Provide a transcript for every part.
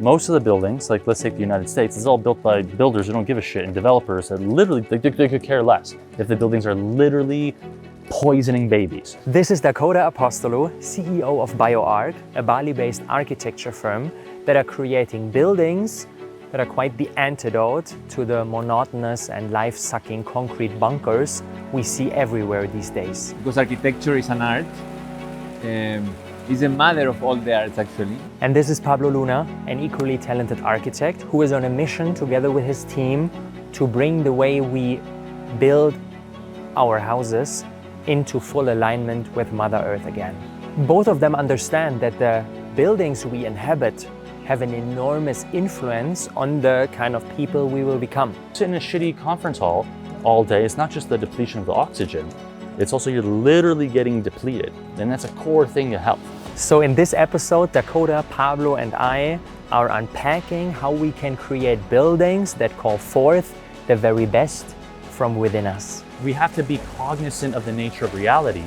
Most of the buildings, like let's take the United States, it's all built by builders who don't give a shit and developers that literally, they could care less if the buildings are literally poisoning babies. This is Dakotah Apostolou, CEO of BioArc, a Bali-based architecture firm that are creating buildings that are quite the antidote to the monotonous and life-sucking concrete bunkers we see everywhere these days. Because architecture is an art, is the mother of all the arts actually. And this is Pablo Luna, an equally talented architect who is on a mission together with his team to bring the way we build our houses into full alignment with Mother Earth again. Both of them understand that the buildings we inhabit have an enormous influence on the kind of people we will become. Sitting in a shitty conference hall all day, it's not just the depletion of the oxygen, it's also you're literally getting depleted, and that's a core thing to health. So in this episode, Dakotah, Pablo and I are unpacking how we can create buildings that call forth the very best from within us. We have to be cognizant of the nature of reality,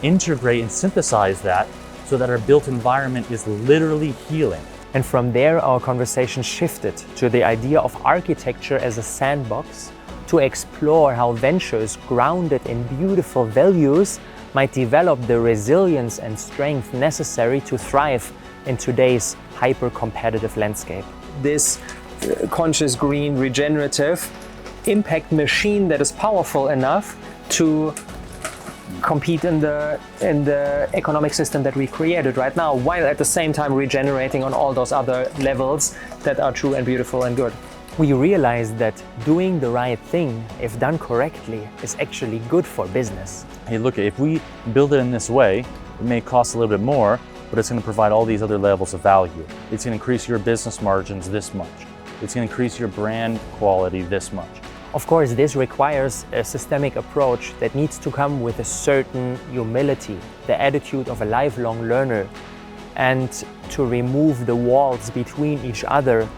integrate and synthesize that so that our built environment is literally healing. And from there, our conversation shifted to the idea of architecture as a sandbox to explore how ventures grounded in beautiful values might develop the resilience and strength necessary to thrive in today's hyper-competitive landscape. This conscious, green, regenerative impact machine that is powerful enough to compete in the economic system that we created right now, while at the same time regenerating on all those other levels that are true and beautiful and good. We realized that doing the right thing, if done correctly, is actually good for business. Hey, look, if we build it in this way, it may cost a little bit more, but it's going to provide all these other levels of value. It's going to increase your business margins this much. It's going to increase your brand quality this much. Of course, this requires a systemic approach that needs to come with a certain humility, the attitude of a lifelong learner, and to remove the walls between each other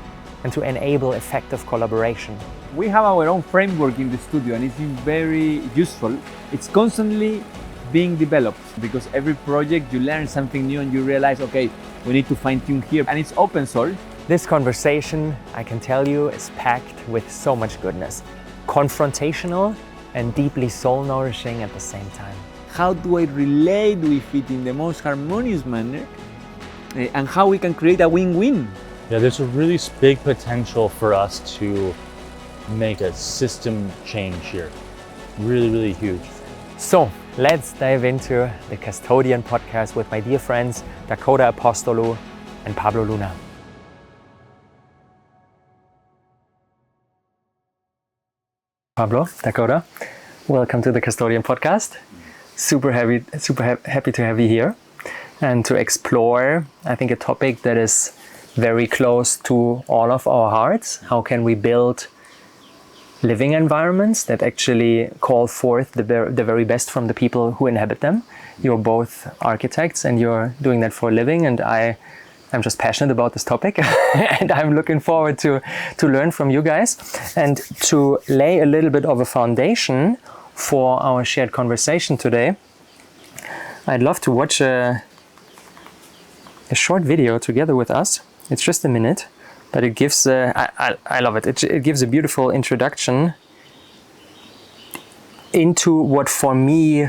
and to enable effective collaboration. We have our own framework in the studio and it's been very useful. It's constantly being developed because every project you learn something new and you realize, okay, we need to fine tune here, and it's open source. This conversation, I can tell you, is packed with so much goodness. Confrontational and deeply soul-nourishing at the same time. How do I relate with it in the most harmonious manner and how we can create a win-win? Yeah, there's a really big potential for us to make a system change here. Really, really huge. So let's dive into the Custodian podcast with my dear friends Dakotah Apostolou and Pablo Luna. Pablo, Dakotah, welcome to the Custodian podcast. Super happy to have you here and to explore, I think, a topic that is very close to all of our hearts. How can we build living environments that actually call forth the very best from the people who inhabit them? You're both architects and you're doing that for a living, and I'm just passionate about this topic and I'm looking forward to learn from you guys and to lay a little bit of a foundation for our shared conversation today. I'd love to watch a short video together with us. It's just a minute, but it gives, I love it. It gives a beautiful introduction into what for me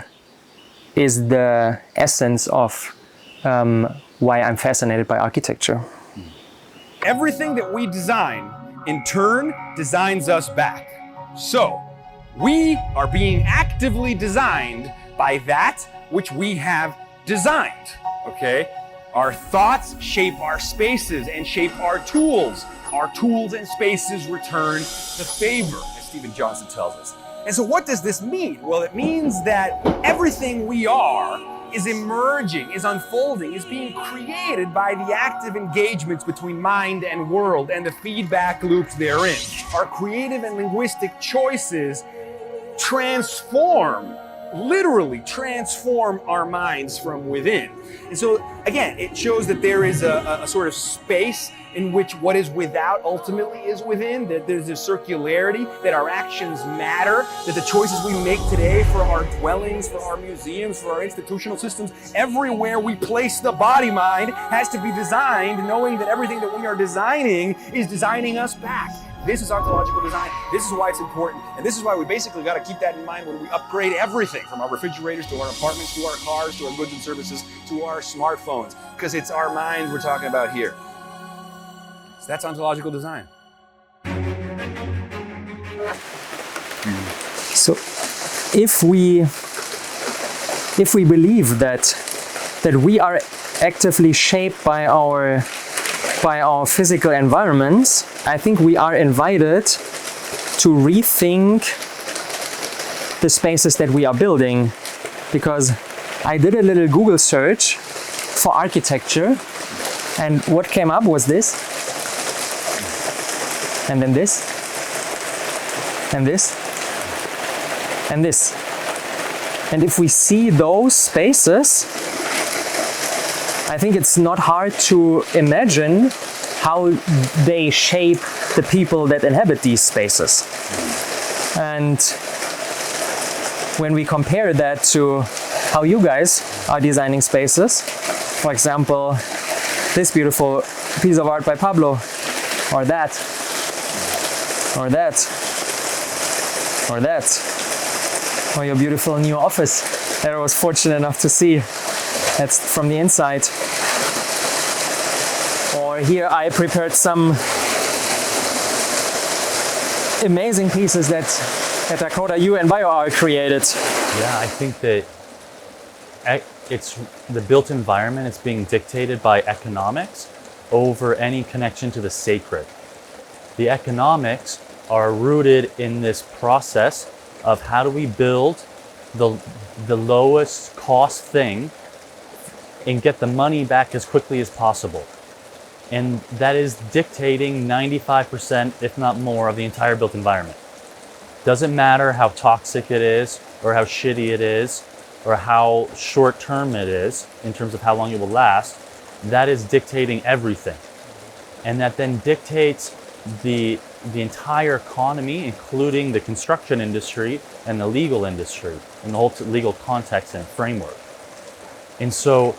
is the essence of why I'm fascinated by architecture. Everything that we design, in turn, designs us back. So, we are being actively designed by that which we have designed, okay? Our thoughts shape our spaces and shape our tools. Our tools and spaces return the favor, as Stephen Johnson tells us. And so what does this mean? Well, it means that everything we are is emerging, is unfolding, is being created by the active engagements between mind and world and the feedback loops therein. Our creative and linguistic choices transform literally transform our minds from within. And so again, it shows that there is a sort of space in which what is without ultimately is within, that there's a circularity, that our actions matter, that the choices we make today for our dwellings, for our museums, for our institutional systems, everywhere we place the body mind has to be designed knowing that everything that we are designing is designing us back. This is ontological design. This is why it's important. And this is why we basically got to keep that in mind when we upgrade everything from our refrigerators to our apartments, to our cars, to our goods and services, to our smartphones, because it's our minds we're talking about here. So that's ontological design. So if we believe that we are actively shaped by our physical environments, I think we are invited to rethink the spaces that we are building, because I did a little Google search for architecture, and what came up was this, and then this, and this, and this. And if we see those spaces, I think it's not hard to imagine how they shape the people that inhabit these spaces. And when we compare that to how you guys are designing spaces, for example, this beautiful piece of art by Pablo, or that, or that, or that, or your beautiful new office that I was fortunate enough to see. That's from the inside. Or here I prepared some amazing pieces that Dakotah, you and BioArt created. Yeah, I think that it's the built environment is being dictated by economics over any connection to the sacred. The economics are rooted in this process of how do we build the lowest cost thing and get the money back as quickly as possible. And that is dictating 95%, if not more, of the entire built environment. Doesn't matter how toxic it is, or how shitty it is, or how short term it is in terms of how long it will last. That is dictating everything. And that then dictates the entire economy, including the construction industry and the legal industry, and the whole legal context and framework. And so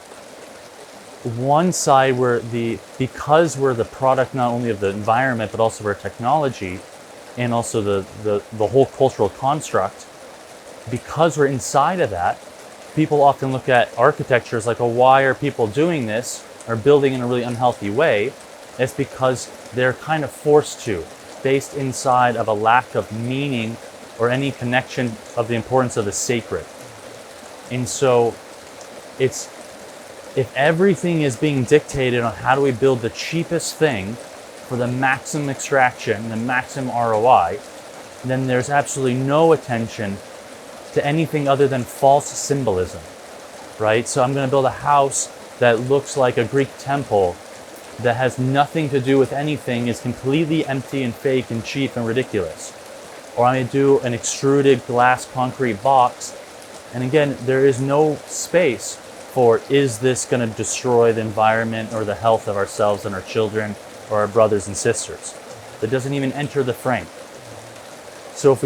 one side because we're the product not only of the environment but also of our technology and also the whole cultural construct, because we're inside of that, people often look at architecture as like, oh, why are people doing this or building in a really unhealthy way? It's because they're kind of forced to, based inside of a lack of meaning or any connection of the importance of the sacred. And so if everything is being dictated on how do we build the cheapest thing for the maximum extraction, the maximum ROI, then there's absolutely no attention to anything other than false symbolism, right? So I'm going to build a house that looks like a Greek temple that has nothing to do with anything, is completely empty and fake and cheap and ridiculous. Or I'm going to do an extruded glass concrete box, and again, there is no space for, is this going to destroy the environment or the health of ourselves and our children or our brothers and sisters? That doesn't even enter the frame. So if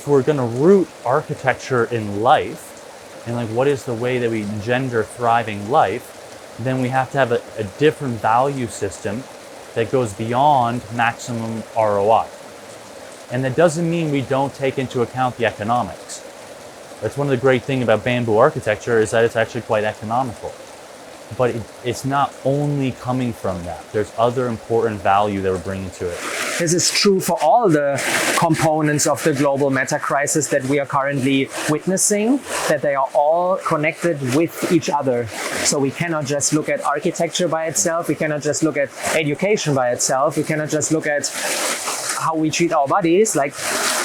we're going to root architecture in life, and like what is the way that we engender thriving life, then we have to have a different value system that goes beyond maximum ROI. And that doesn't mean we don't take into account the economics. That's one of the great things about bamboo architecture, is that it's actually quite economical. But it's not only coming from that. There's other important value that we're bringing to it. This is true for all the components of the global meta crisis that we are currently witnessing, that they are all connected with each other. So we cannot just look at architecture by itself. We cannot just look at education by itself. We cannot just look at how we treat our bodies. Like,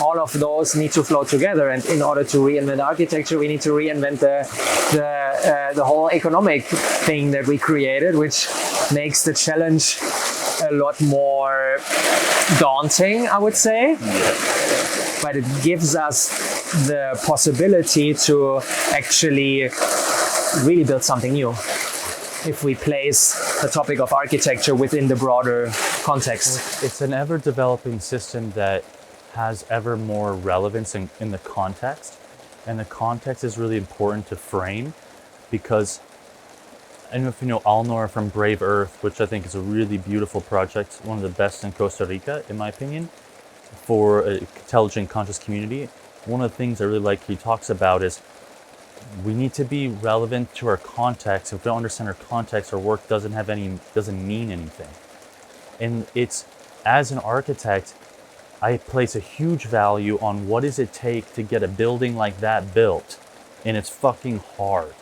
all of those need to flow together. And in order to reinvent architecture, we need to reinvent the whole economic thing that we created, which makes the challenge a lot more daunting, I would say. but it gives us the possibility to actually really build something new if we place the topic of architecture within the broader context. It's an ever-developing system that has ever more relevance in the context, and the context is really important to frame, because I don't know if you know Alnor from Brave Earth, which I think is a really beautiful project, one of the best in Costa Rica, in my opinion, for an intelligent, conscious community. One of the things I really like he talks about is we need to be relevant to our context. If we don't understand our context, our work doesn't mean anything. And it's, as an architect, I place a huge value on what does it take to get a building like that built, and it's fucking hard.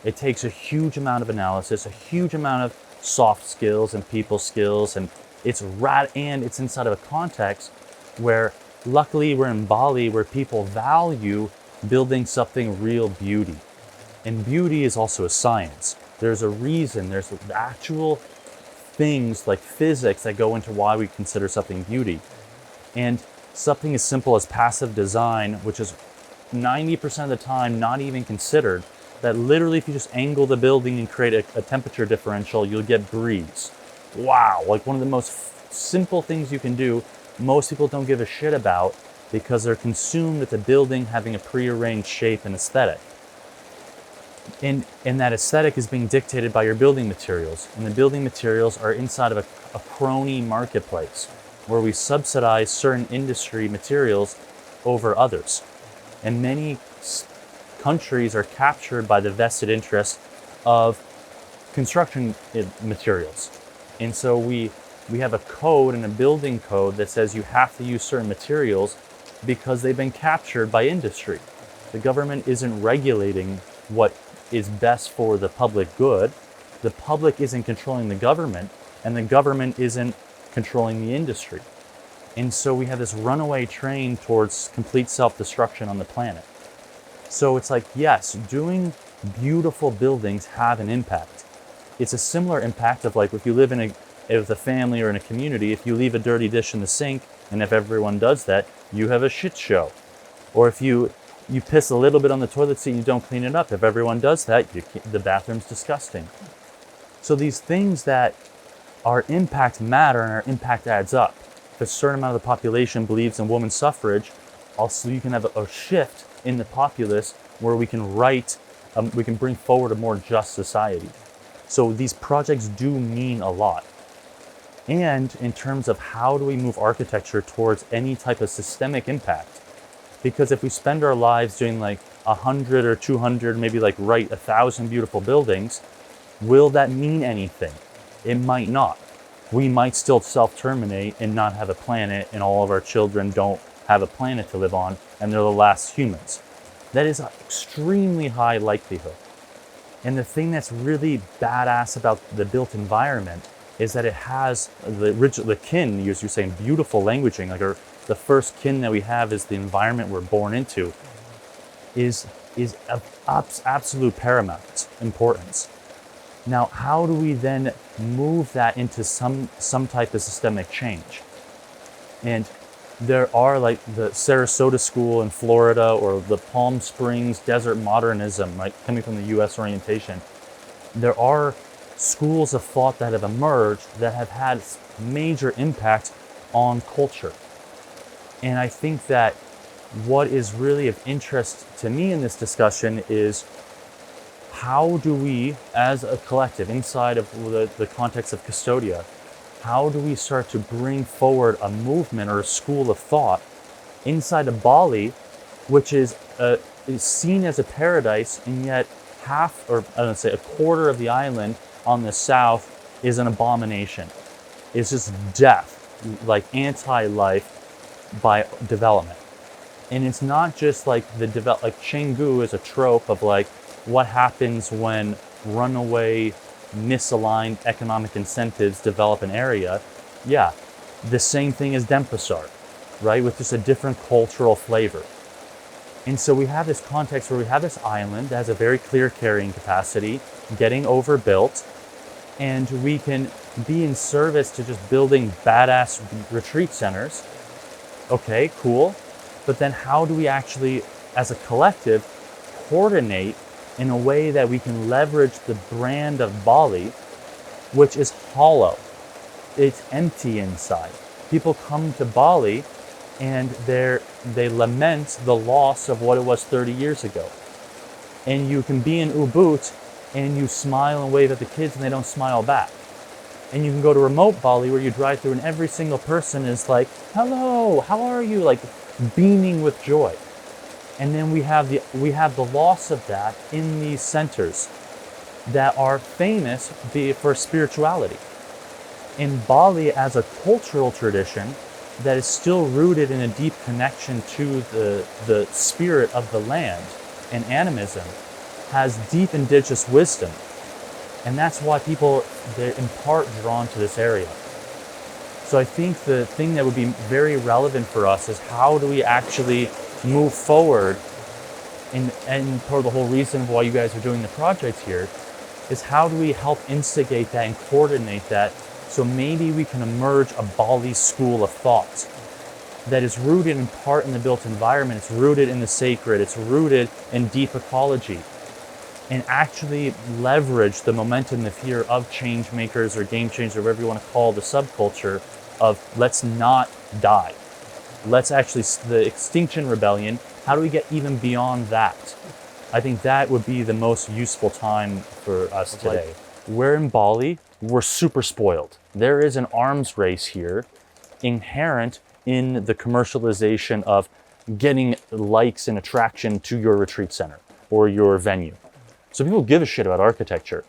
It takes a huge amount of analysis, a huge amount of soft skills and people skills, and it's inside of a context where, luckily, we're in Bali, where people value building something real beauty. And beauty is also a science. There's a reason, there's actual things like physics that go into why we consider something beauty. And something as simple as passive design, which is 90% of the time not even considered, that literally if you just angle the building and create a temperature differential, you'll get breeze. Wow, like one of the most simple things you can do, most people don't give a shit about because they're consumed with the building having a prearranged shape and aesthetic. And that aesthetic is being dictated by your building materials. And the building materials are inside of a crony marketplace where we subsidize certain industry materials over others. And many countries are captured by the vested interest of construction materials. And so we have a code and a building code that says you have to use certain materials because they've been captured by industry. The government isn't regulating what is best for the public good. The public isn't controlling the government, and the government isn't controlling the industry. And so we have this runaway train towards complete self-destruction on the planet. So it's like, yes, doing beautiful buildings have an impact. It's a similar impact of like if you live with a family or in a community, if you leave a dirty dish in the sink, and if everyone does that, you have a shit show. Or if you piss a little bit on the toilet seat and you don't clean it up, if everyone does that, the bathroom's disgusting. So these things that our impact matter and our impact adds up. If a certain amount of the population believes in women's suffrage, also you can have a shift in the populace where we can we can bring forward a more just society. So these projects do mean a lot. And in terms of how do we move architecture towards any type of systemic impact? Because if we spend our lives doing like 100 or 200, maybe like write 1,000 beautiful buildings, will that mean anything? It might not. We might still self-terminate and not have a planet, and all of our children don't have a planet to live on, and they're the last humans. That is an extremely high likelihood. And the thing that's really badass about the built environment is that it has the kin, you're saying beautiful languaging, like the first kin that we have is the environment we're born into, is of absolute paramount importance. Now, how do we then move that into some type of systemic change? And there are like the Sarasota School in Florida or the Palm Springs Desert Modernism, right, coming from the US orientation. There are schools of thought that have emerged that have had major impact on culture. And I think that what is really of interest to me in this discussion is how do we, as a collective, inside of the context of Custodia, how do we start to bring forward a movement or a school of thought inside of Bali, which is seen as a paradise, and yet a quarter of the island on the south is an abomination. It's just death, like anti-life by development. And it's not just like like Chengdu is a trope of like what happens when runaway, misaligned economic incentives develop an area. Yeah, the same thing as Denpasar, right? With just a different cultural flavor. And so we have this context where we have this island that has a very clear carrying capacity, getting overbuilt, and we can be in service to just building badass retreat centers. Okay, cool. But then how do we actually, as a collective, coordinate in a way that we can leverage the brand of Bali, which is hollow. It's empty inside. People come to Bali and they lament the loss of what it was 30 years ago. And you can be in Ubud and you smile and wave at the kids and they don't smile back. And you can go to remote Bali where you drive through and every single person is like, hello, how are you? Like beaming with joy. And then we have the loss of that in these centers that are famous for spirituality. In Bali, as a cultural tradition that is still rooted in a deep connection to the spirit of the land and animism, has deep indigenous wisdom. And that's why people, they're in part drawn to this area. So I think the thing that would be very relevant for us is how do we actually move forward, and part of the whole reason why you guys are doing the project here is how do we help instigate that and coordinate that so maybe we can emerge a Bali school of thought that is rooted in part in the built environment, it's rooted in the sacred, it's rooted in deep ecology, and actually leverage the momentum, the fear of change makers or game changers or whatever you want to call the subculture of let's not die. Let's actually, the Extinction Rebellion, how do we get even beyond that? I think that would be the most useful time for us today. We're in Bali, we're super spoiled. There is an arms race here inherent in the commercialization of getting likes and attraction to your retreat center or your venue. So people give a shit about architecture,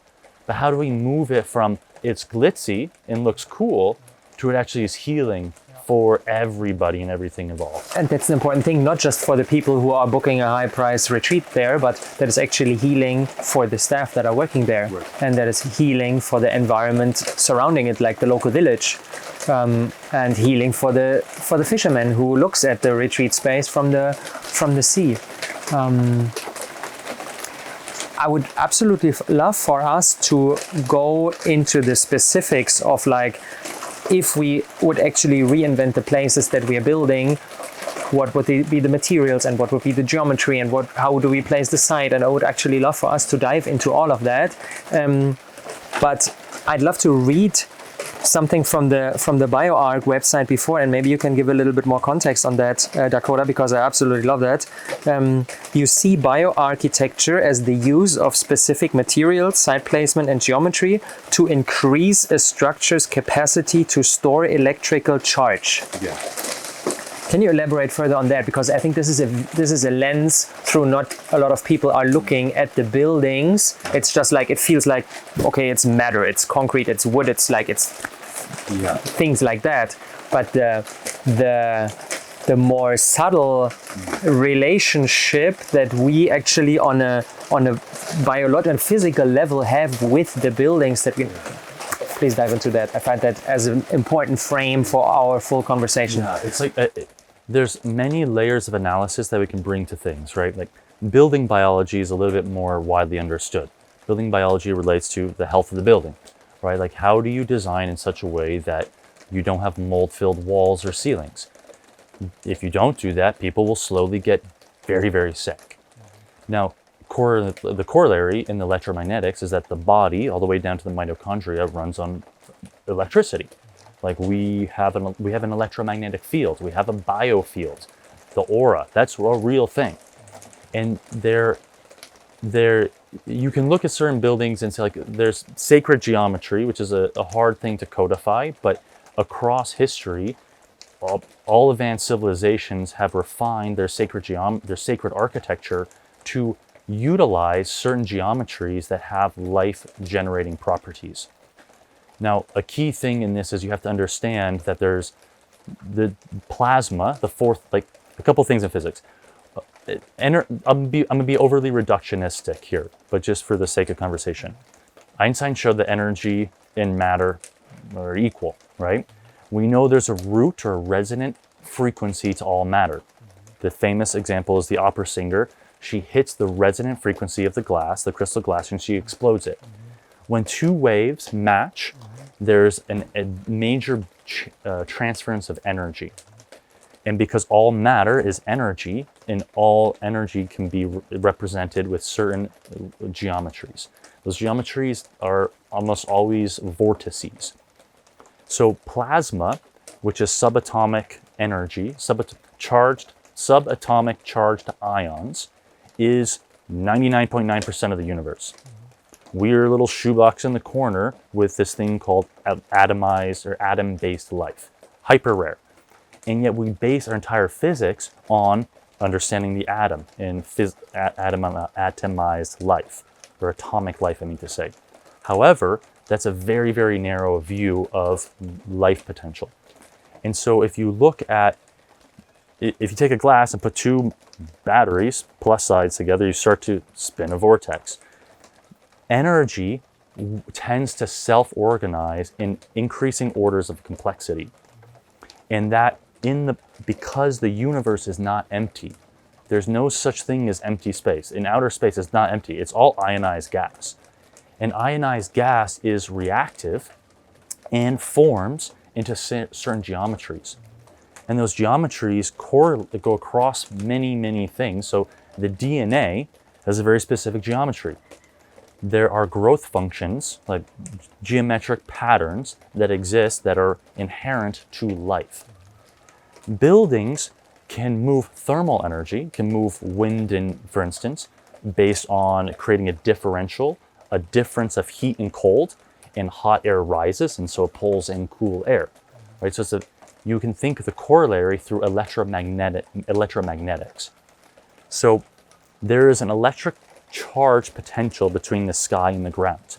but how do we move it from it's glitzy and looks cool to it actually is healing for everybody and everything involved? And that's the important thing, not just for the people who are booking a high price retreat there, but that is actually healing for the staff that are working there. Right. And that is healing for the environment surrounding it, like the local village, and healing for the fisherman who looks at the retreat space from the sea. I would absolutely love for us to go into the specifics of like, if we would actually reinvent the places that we are building, what would be the materials and what would be the geometry and how do we place the site? And I would actually love for us to dive into all of that. But I'd love to read something from the BioArc website before, and maybe you can give a little bit more context on that, Dakotah, because I absolutely love that. You see bioarchitecture as the use of specific materials, site placement, and geometry to increase a structure's capacity to store electrical charge. Yeah. Can you elaborate further on that? Because I think this is a lens through not a lot of people are looking at the buildings. It's just like, it feels like, okay, it's matter, it's concrete, it's wood, it's things like that. But the more subtle relationship that we actually on a biological and physical level have with the buildings that we... Please dive into that. I find that as an important frame for our full conversation. Yeah, it's like there's many layers of analysis that we can bring to things, right? Like building biology is a little bit more widely understood. Building biology relates to the health of the building, right? Like how do you design in such a way that you don't have mold-filled walls or ceilings? If you don't do that, people will slowly get very, very sick. Now, the corollary in the electromagnetics is that the body, all the way down to the mitochondria, runs on electricity. Like we have an electromagnetic field, we have a biofield, the aura, that's a real thing. And you can look at certain buildings and say like there's sacred geometry, which is a hard thing to codify, but across history, all advanced civilizations have refined their sacred architecture to utilize certain geometries that have life-generating properties. Now, a key thing in this is you have to understand that there's the plasma, the fourth, like a couple things in physics. I'm gonna be overly reductionistic here, but just for the sake of conversation. Einstein showed that energy and matter are equal, right? We know there's a root or a resonant frequency to all matter. The famous example is the opera singer. She hits the resonant frequency of the glass, the crystal glass, and she explodes it. When two waves match, there's a major transference of energy. And because all matter is energy, and all energy can be represented with certain geometries. Those geometries are almost always vortices. So plasma, which is subatomic energy, subatomic charged ions, is 99.9% of the universe. We're a little shoebox in the corner with this thing called atomized or atom-based life. Hyper rare. And yet we base our entire physics on understanding the atom and atomized life, or atomic life, I mean to say. However, that's a very, very narrow view of life potential. And so if you look at, if you take a glass and put two batteries, plus sides together, you start to spin a vortex. Energy tends to self-organize in increasing orders of complexity. And that because the universe is not empty, there's no such thing as empty space. In outer space, it's not empty. It's all ionized gas. And ionized gas is reactive and forms into certain geometries. And those geometries go across many, many things. So the DNA has a very specific geometry. There are growth functions, like geometric patterns that exist that are inherent to life. Buildings can move thermal energy, can move wind, for instance, based on creating a differential, a difference of heat and cold, and hot air rises, and so it pulls in cool air. Right? So you can think of the corollary through electromagnetics. So there is an electric charge potential between the sky and the ground.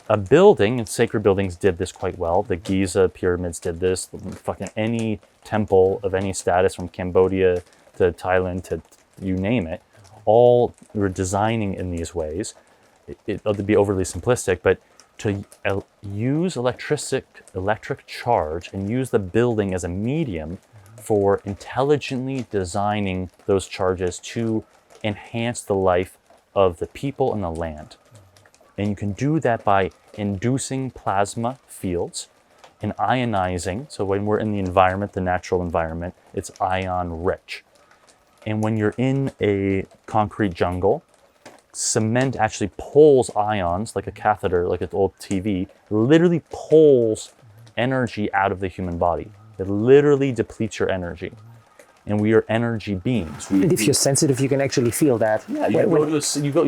A building, and sacred buildings did this quite well. The Giza pyramids did this. Fucking any temple of any status, from Cambodia to Thailand to you name it, all were designing in these ways. It would be overly simplistic, but to use electric charge and use the building as a medium for intelligently designing those charges to enhance the life of the people and the land. And you can do that by inducing plasma fields and ionizing. So when we're in the environment, the natural environment, it's ion rich. And when you're in a concrete jungle, cement actually pulls ions, like a catheter, like an old TV, literally pulls energy out of the human body. It literally depletes your energy. And we are energy beings. And if you're sensitive, you can actually feel that. Yeah, you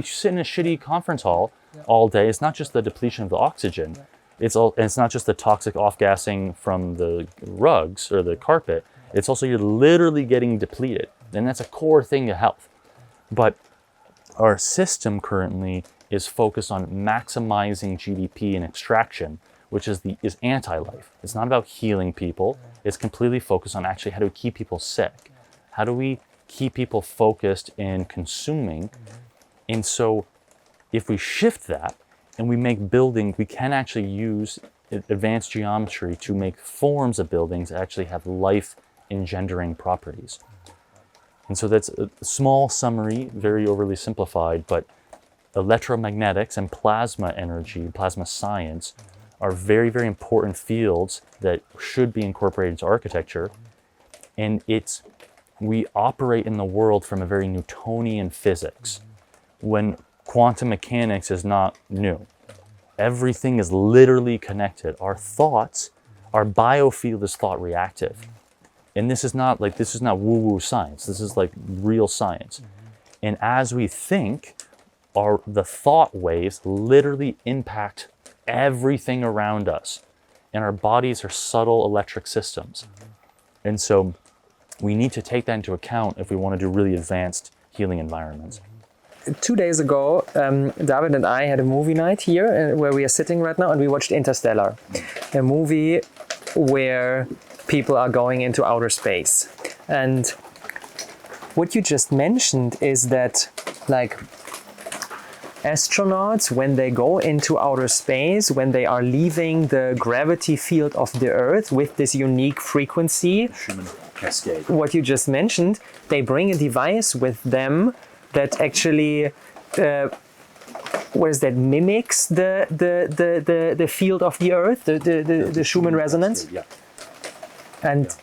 sit in a shitty conference hall all day. It's not just the depletion of the oxygen. It's not just the toxic off-gassing from the rugs or the carpet. It's also you're literally getting depleted. And that's a core thing to health. But our system currently is focused on maximizing GDP and extraction, which is anti-life. It's not about healing people. It's completely focused on actually how do we keep people sick? How do we keep people focused in consuming? And so if we shift that and we make buildings, we can actually use advanced geometry to make forms of buildings that actually have life engendering properties. And so that's a small summary, very overly simplified, but electromagnetics and plasma energy, plasma science, are very, very important fields that should be incorporated into architecture. And we operate in the world from a very Newtonian physics, when quantum mechanics is not new. Everything is literally connected. Our thoughts, our biofield is thought reactive. And this is not woo-woo science. This is like real science. And as we think, the thought waves literally impact everything around us. And our bodies are subtle electric systems. And so we need to take that into account if we want to do really advanced healing environments. 2 days ago, David and I had a movie night here where we are sitting right now, and we watched Interstellar, a movie where people are going into outer space. And what you just mentioned is that, like, astronauts, when they go into outer space, when they are leaving the gravity field of the Earth with this unique frequency, Schumann cascade. what you just mentioned, they bring a device with them that actually mimics the field of the Earth, the Schumann resonance. Yeah. And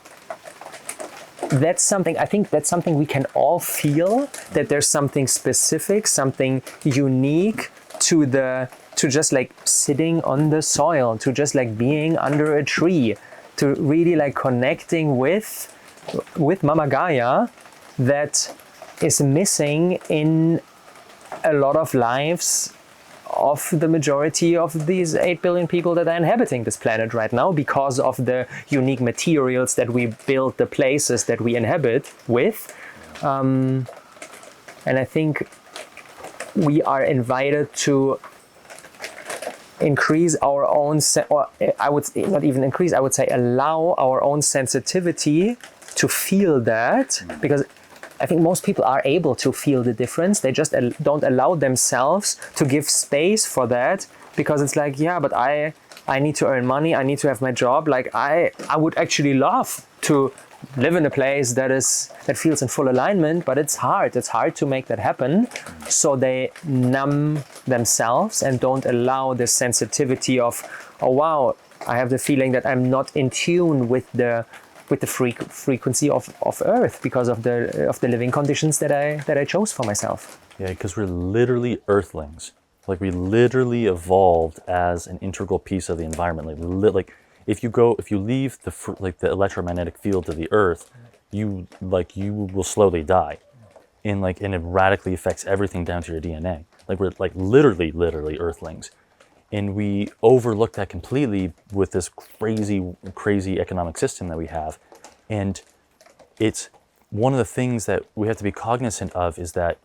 that's something, I think that's something we can all feel, that there's something specific, something unique to just like sitting on the soil, to just like being under a tree, to really like connecting with Mama Gaia, that is missing in a lot of lives of the majority of these 8 billion people that are inhabiting this planet right now, because of the unique materials that we build the places that we inhabit with. And I think we are invited to increase our own, or I would not even increase, I would say allow our own sensitivity to feel that, because I think most people are able to feel the difference. They just don't allow themselves to give space for that, because it's like, yeah, but I need to earn money, I need to have my job. Like I would actually love to live in a place that feels in full alignment, but it's hard. It's hard to make that happen. So they numb themselves and don't allow the sensitivity of, oh wow, I have the feeling that I'm not in tune with the frequency of Earth because of the living conditions that I chose for myself. Yeah, because we're literally Earthlings. Like we literally evolved as an integral piece of the environment. Like if you leave the electromagnetic field of the Earth, you will slowly die, and it radically affects everything down to your DNA. Like we're like literally Earthlings. And we overlook that completely with this crazy economic system that we have. And it's one of the things that we have to be cognizant of, is that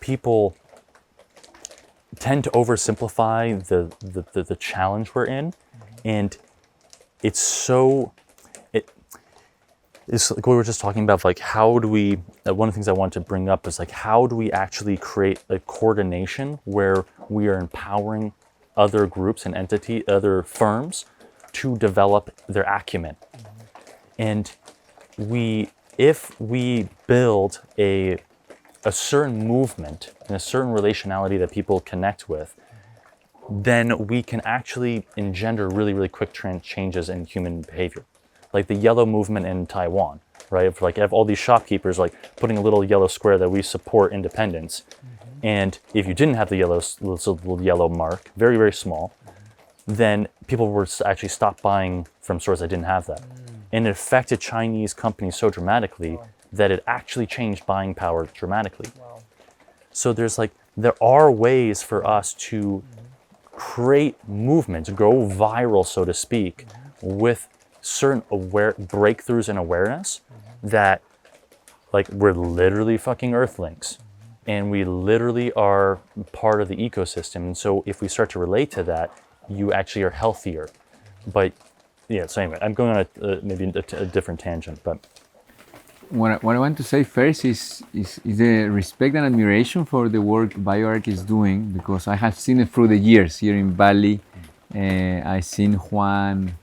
people tend to oversimplify the challenge we're in. And it's like what we were just talking about, like how do we, one of the things I wanted to bring up is like, how do we actually create a coordination where we are empowering other groups and other firms to develop their acumen. And if we build a certain movement and a certain relationality that people connect with, then we can actually engender really quick changes in human behavior. Like the yellow movement in Taiwan, right? For have all these shopkeepers putting a little yellow square that we support independence. And if you didn't have the little yellow mark, very small, then people were actually stop buying from stores that didn't have that. And it affected Chinese companies so dramatically that it actually changed buying power dramatically. So there are ways for us to create movements, go viral, so to speak, with certain breakthroughs in awareness that we're literally fucking Earthlings. And we literally are part of the ecosystem. And so if we start to relate to that, you actually are healthier. But yeah, so anyway, I'm going on maybe a different tangent. But what I want to say first is the respect and admiration for the work BioArc is doing, because I have seen it through the years here in Bali. I've seen Juan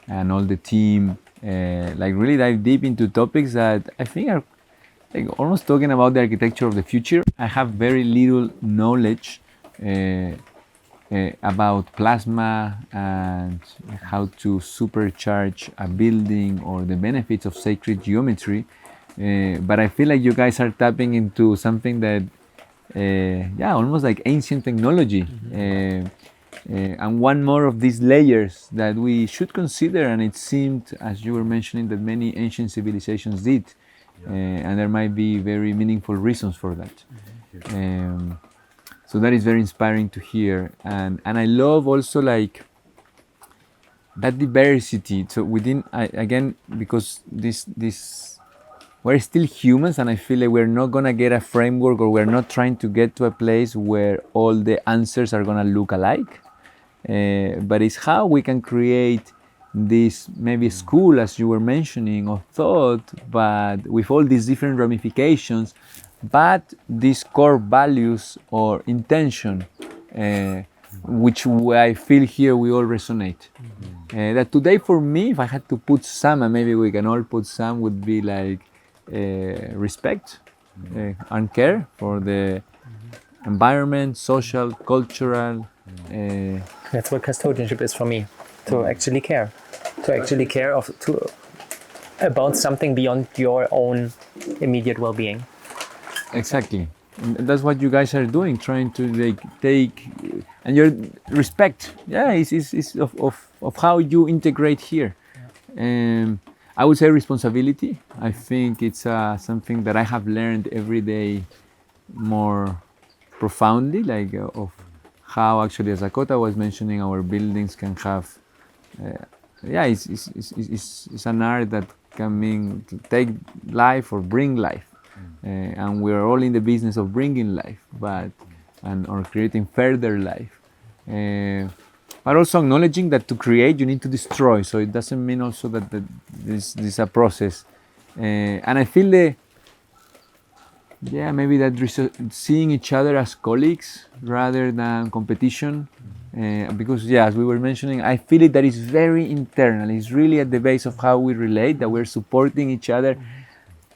and all the team really dive deep into topics that I think are almost talking about the architecture of the future. I have very little knowledge about plasma and how to supercharge a building or the benefits of sacred geometry. But I feel like you guys are tapping into something that, almost like ancient technology. And one more of these layers that we should consider, and it seemed, as you were mentioning, that many ancient civilizations did. And there might be very meaningful reasons for that. So that is very inspiring to hear. And I love also that diversity. So within, again, because we're still humans, and I feel like we're not gonna get a framework, or we're not trying to get to a place where all the answers are gonna look alike. But it's how we can create this maybe school, as you were mentioning, of thought, but with all these different ramifications, but these core values or intention, which I feel here we all resonate. That today for me, if I had to put some, and maybe we can all put some, would be respect and care for the environment, social, cultural. That's what custodianship is for me. To actually care, to about something beyond your own immediate well-being. Exactly. And that's what you guys are doing, trying to take and your respect. Yeah, it's of how you integrate here. I would say responsibility. I think it's something that I have learned every day more profoundly, like of how actually, as Dakotah was mentioning, our buildings can have. It's an art that can mean to take life or bring life. And we're all in the business of bringing life, or creating further life. But also acknowledging that to create you need to destroy. So it doesn't mean also that this is a process. And I feel maybe that seeing each other as colleagues rather than competition. Because as we were mentioning, I feel that it's very internal. It's really at the base of how we relate, that we're supporting each other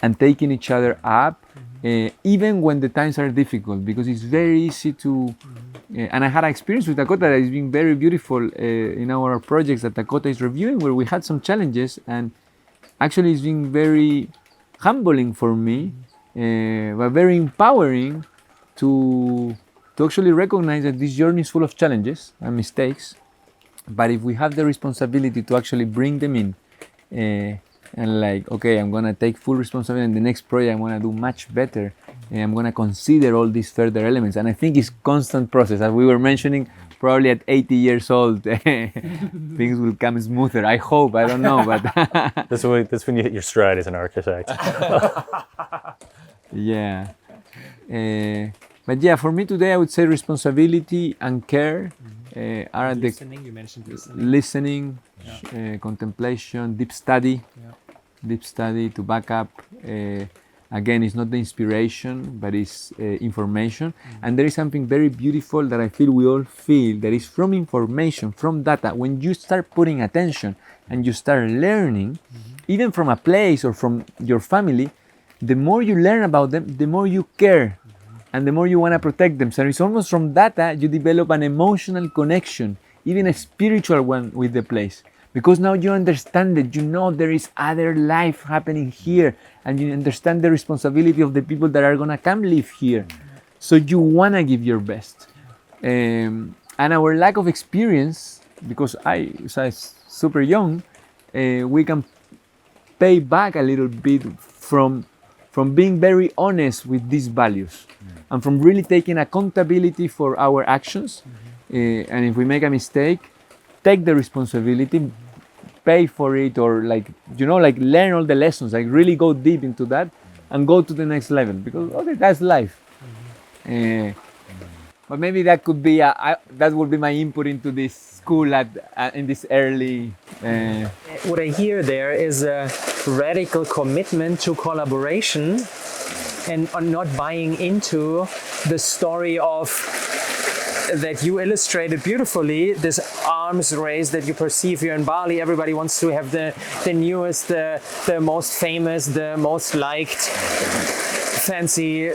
and taking each other up, even when the times are difficult, because it's very easy to, and I had an experience with Dakotah that has been very beautiful in our projects that Dakotah is reviewing, where we had some challenges, and actually it's been very humbling for me, but very empowering to actually recognize that this journey is full of challenges and mistakes, but if we have the responsibility to actually bring them in, and like, okay, I'm gonna take full responsibility, and the next project I'm gonna do much better, and I'm gonna consider all these further elements. And I think it's constant process. As we were mentioning, probably at 80 years old, things will come smoother. I hope. I don't know, but that's when you hit your stride as an architect. Yeah. But yeah, for me today, I would say responsibility and care are at Listening, you mentioned listening. listening, contemplation, deep study to back up. Again, it's not the inspiration, but it's information. And there is something very beautiful that I feel we all feel, that is from information, from data. When you start putting attention and you start learning, even from a place or from your family, the more you learn about them, the more you care and the more you want to protect them. So it's almost from data you develop an emotional connection, even a spiritual one with the place. Because now you understand it, you know there is other life happening here, and you understand the responsibility of the people that are gonna come live here. So you wanna give your best. And our lack of experience, because I was super young, we can pay back a little bit from being very honest with these values, and from really taking accountability for our actions. And if we make a mistake, take the responsibility, pay for it, or learn all the lessons, like really go deep into that and go to the next level, because okay, that's life. But maybe that could be that would be my input into this school in this early. What I hear there is a radical commitment to collaboration and on not buying into the story of that you illustrated beautifully, this arms race that you perceive here in Bali. Everybody wants to have the newest, the most famous, the most liked fancy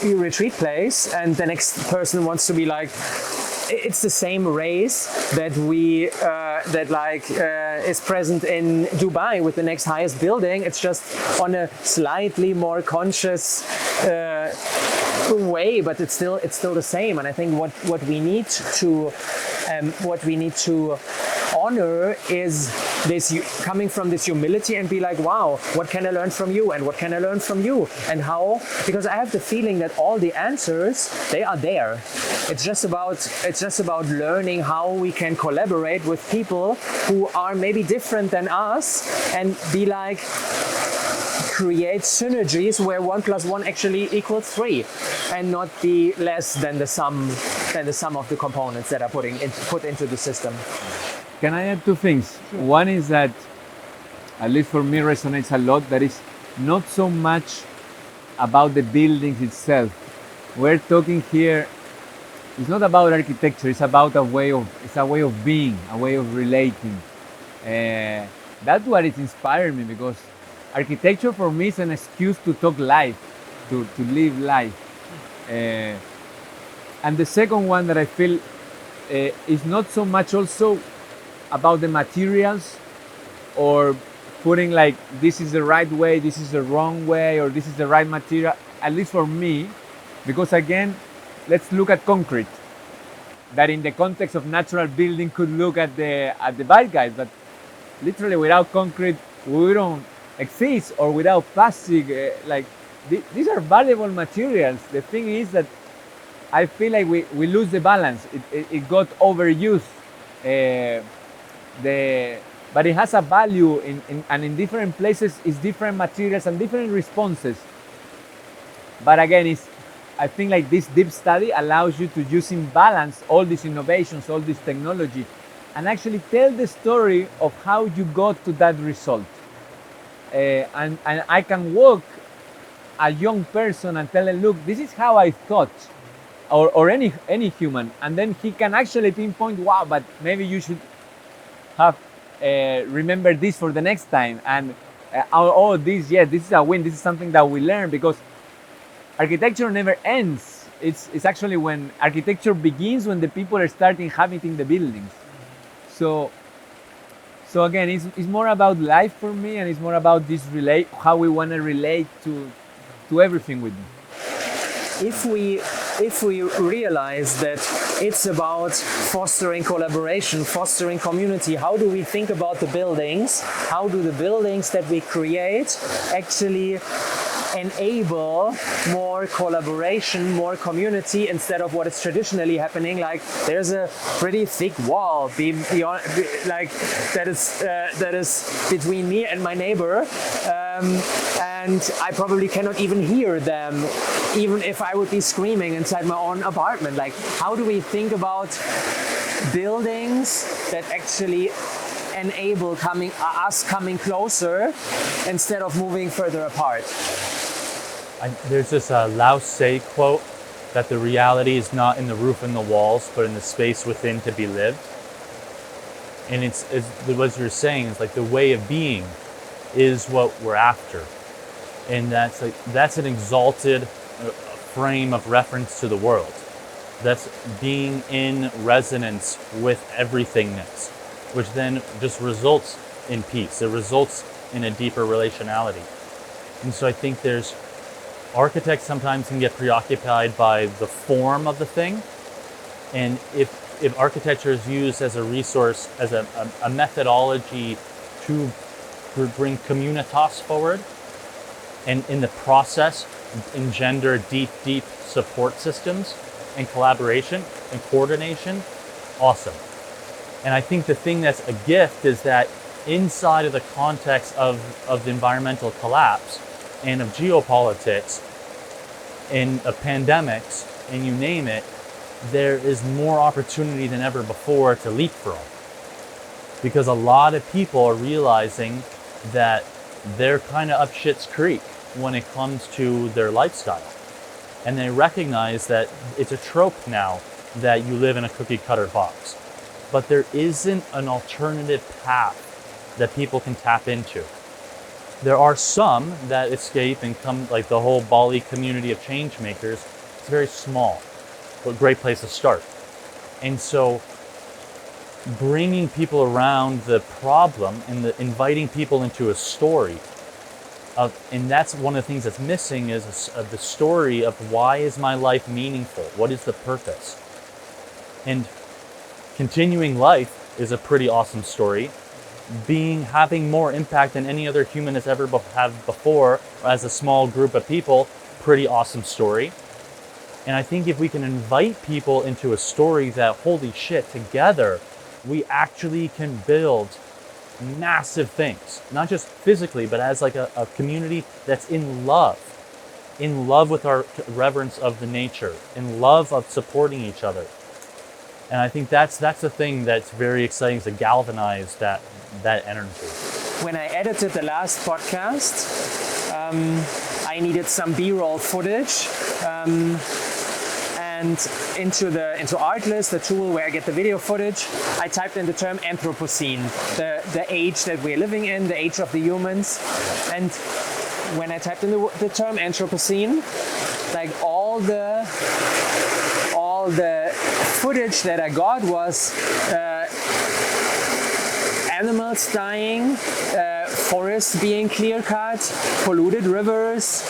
retreat place, and the next person wants to be like, it's the same race that is present in Dubai with the next highest building. It's just on a slightly more conscious way, but it's still the same. And I think what we need to honor is this, coming from this humility and be like, wow, what can I learn from you, and what can I learn from you, and how? Because I have the feeling that all the answers, they are there. It's just about learning how we can collaborate with people who are maybe different than us, and be like, create synergies where 1 + 1 actually equals 3, and not be less than the sum of the components that are put into the system. Can I add two things? One is that, at least for me, resonates a lot, that is not so much about the buildings itself. We're talking here, it's not about architecture, it's about a way of being, a way of relating. That's what it inspired me, because architecture for me is an excuse to talk life, to live life. And the second one that I feel is not so much also about the materials or putting like this is the right way, this is the wrong way, or this is the right material, at least for me, because again, let's look at concrete. That in the context of natural building could look at the bad guys, but literally without concrete we don't exist, or without plastic, these are valuable materials. The thing is that I feel like we lose the balance. It got overused. But it has a value and in different places it's different materials and different responses. But again, I think like this deep study allows you to use in balance all these innovations, all this technology, and actually tell the story of how you got to that result. And I can walk a young person and tell him, look, this is how I thought, or any human, and then he can actually pinpoint, wow, but maybe you should have remember this for the next time, and this is a win. This is something that we learn, because architecture never ends. It's actually when architecture begins, when the people are starting inhabiting the buildings. So again, it's more about life for me, and it's more about this how we want to relate to everything with me. If we realize that it's about fostering collaboration, fostering community, how do we think about the buildings? How do the buildings that we create actually enable more collaboration, more community, instead of what is traditionally happening? Like, there's a pretty thick wall that is between me and my neighbor, and I probably cannot even hear them, even if I would be screaming inside my own apartment. Like, how do we think about buildings that actually enable us coming closer instead of moving further apart? There's this Lao Tse quote that the reality is not in the roof and the walls, but in the space within to be lived. And it's what you're saying is like the way of being is what we're after. And that's an exalted frame of reference to the world. That's being in resonance with everythingness, which then just results in peace. It results in a deeper relationality. And so I think architects sometimes can get preoccupied by the form of the thing. And if architecture is used as a resource, as a methodology to bring communitas forward, and in the process engender deep support systems and collaboration and coordination, awesome. And I think the thing that's a gift is that inside of the context of the environmental collapse and of geopolitics and of pandemics, and you name it, there is more opportunity than ever before to leapfrog. Because a lot of people are realizing that they're kind of up shit's creek when it comes to their lifestyle. And they recognize that it's a trope now that you live in a cookie cutter box. But there isn't an alternative path that people can tap into. There are some that escape and come, like the whole Bali community of change makers. It's very small, but a great place to start. And so bringing people around the problem and inviting people into a story and that's one of the things that's missing is the story of why is my life meaningful? What is the purpose? And continuing life is a pretty awesome story. Having more impact than any other human has ever had before, as a small group of people, pretty awesome story. And I think if we can invite people into a story that, holy shit, together, we actually can build massive things, not just physically, but as like a community that's in love with our reverence of the nature, in love of supporting each other. And I think that's the thing that's very exciting, to galvanize that energy. When I edited the last podcast, I needed some B-roll footage. And into Artlist, the tool where I get the video footage, I typed in the term Anthropocene, the age that we're living in, the age of the humans. And when I typed in the term Anthropocene, like all the footage that I got was animals dying, forests being clear-cut, polluted rivers,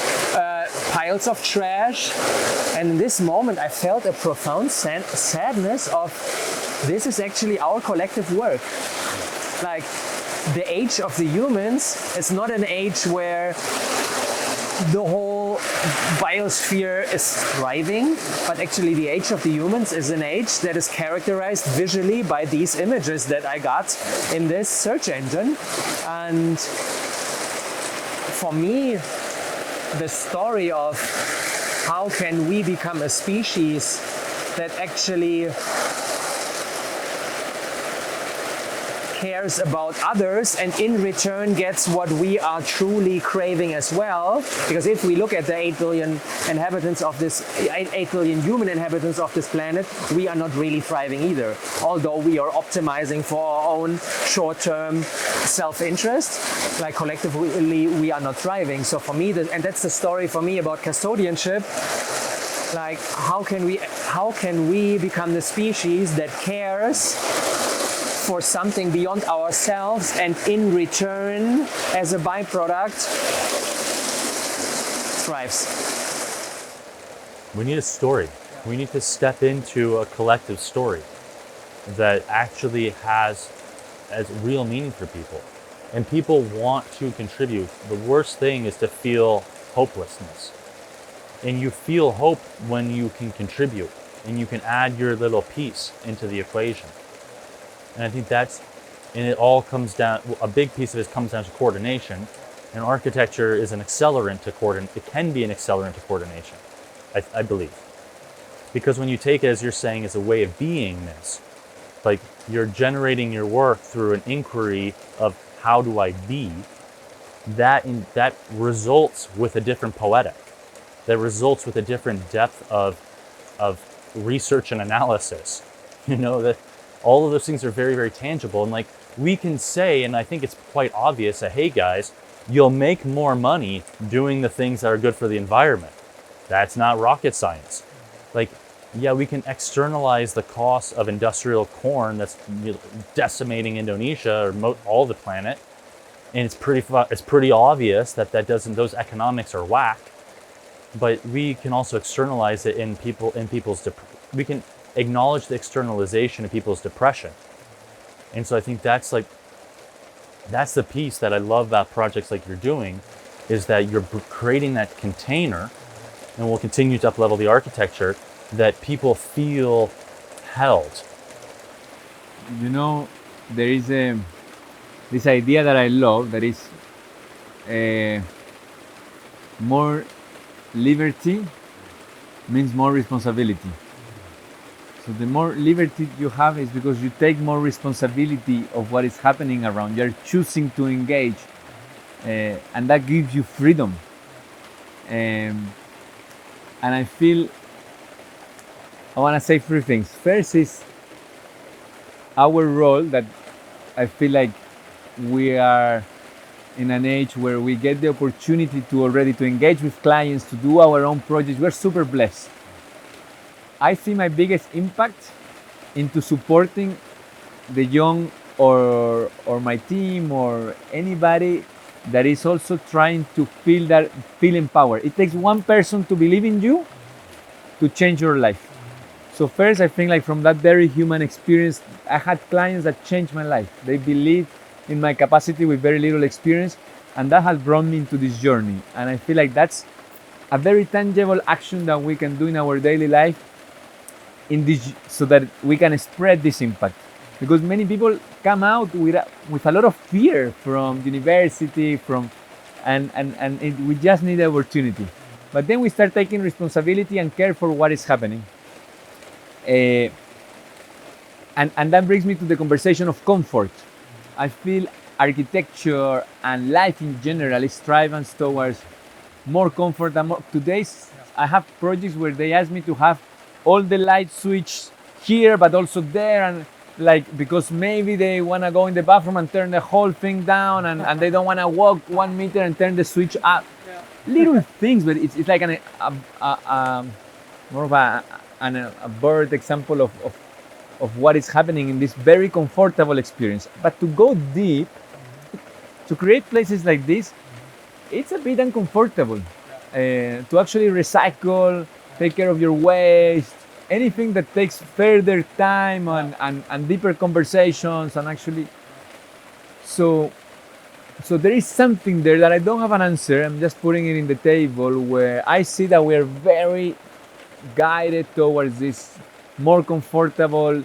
piles of trash. And in this moment, I felt a profound sadness of this is actually our collective work. Like, the age of the humans is not an age where the whole biosphere is thriving, but actually the age of the humans is an age that is characterized visually by these images that I got in this search engine. And for me, the story of how can we become a species that actually cares about others and in return gets what we are truly craving as well. Because if we look at the 8 billion inhabitants of this, 8 billion human inhabitants of this planet, we are not really thriving either. Although we are optimizing for our own short-term self-interest, like collectively we are not thriving. So for me, and that's the story for me about custodianship. Like, how can we become the species that cares for something beyond ourselves and in return, as a byproduct, thrives. We need a story. We need to step into a collective story that actually has real meaning for people. And people want to contribute. The worst thing is to feel hopelessness. And you feel hope when you can contribute and you can add your little piece into the equation. And I think it all comes down, a big piece of it comes down to coordination. And architecture is an accelerant to coordinate. It can be an accelerant to coordination, I believe. Because when you take it, as you're saying, as a way of beingness, like you're generating your work through an inquiry of how do I be, that results with a different poetic, that results with a different depth of research and analysis. You know, that all of those things are very, very tangible. And like we can say, and I think it's quite obvious that, hey guys, you'll make more money doing the things that are good for the environment. That's not rocket science. Like, yeah, we can externalize the cost of industrial corn that's decimating Indonesia or all the planet. And it's pretty obvious that those economics are whack. But we can also externalize it we can acknowledge the externalization of people's depression. And so I think that's the piece that I love about projects like you're doing, is that you're creating that container, and we'll continue to up-level the architecture, that people feel held. You know, there is this idea that I love, that is more liberty means more responsibility. So the more liberty you have is because you take more responsibility of what is happening around. You're choosing to engage, and that gives you freedom. And I want to say three things. First is our role, that I feel like we are in an age where we get the opportunity to engage with clients, to do our own projects. We're super blessed. I see my biggest impact into supporting the young or my team or anybody that is also trying to feel empowered. It takes one person to believe in you to change your life. So first, I think like from that very human experience, I had clients that changed my life. They believed in my capacity with very little experience, and that has brought me into this journey. And I feel like that's a very tangible action that we can do in our daily life so that we can spread this impact. Because many people come out with a lot of fear from university, and we just need the opportunity. But then we start taking responsibility and care for what is happening. And that brings me to the conversation of comfort. I feel architecture and life in general is striving towards more comfort and more. I have projects where they ask me to have all the light switch here, but also there, and because maybe they want to go in the bathroom and turn the whole thing down, and they don't want to walk 1 meter and turn the switch up. Yeah. Little things, but it's like more of a bird example of of what is happening in this very comfortable experience. But to go deep, to create places like this, it's a bit uncomfortable. To actually recycle, take care of your waste, anything that takes further time and deeper conversations, and actually, so there is something there that I don't have an answer. I'm just putting it in the table, where I see that we're very guided towards this more comfortable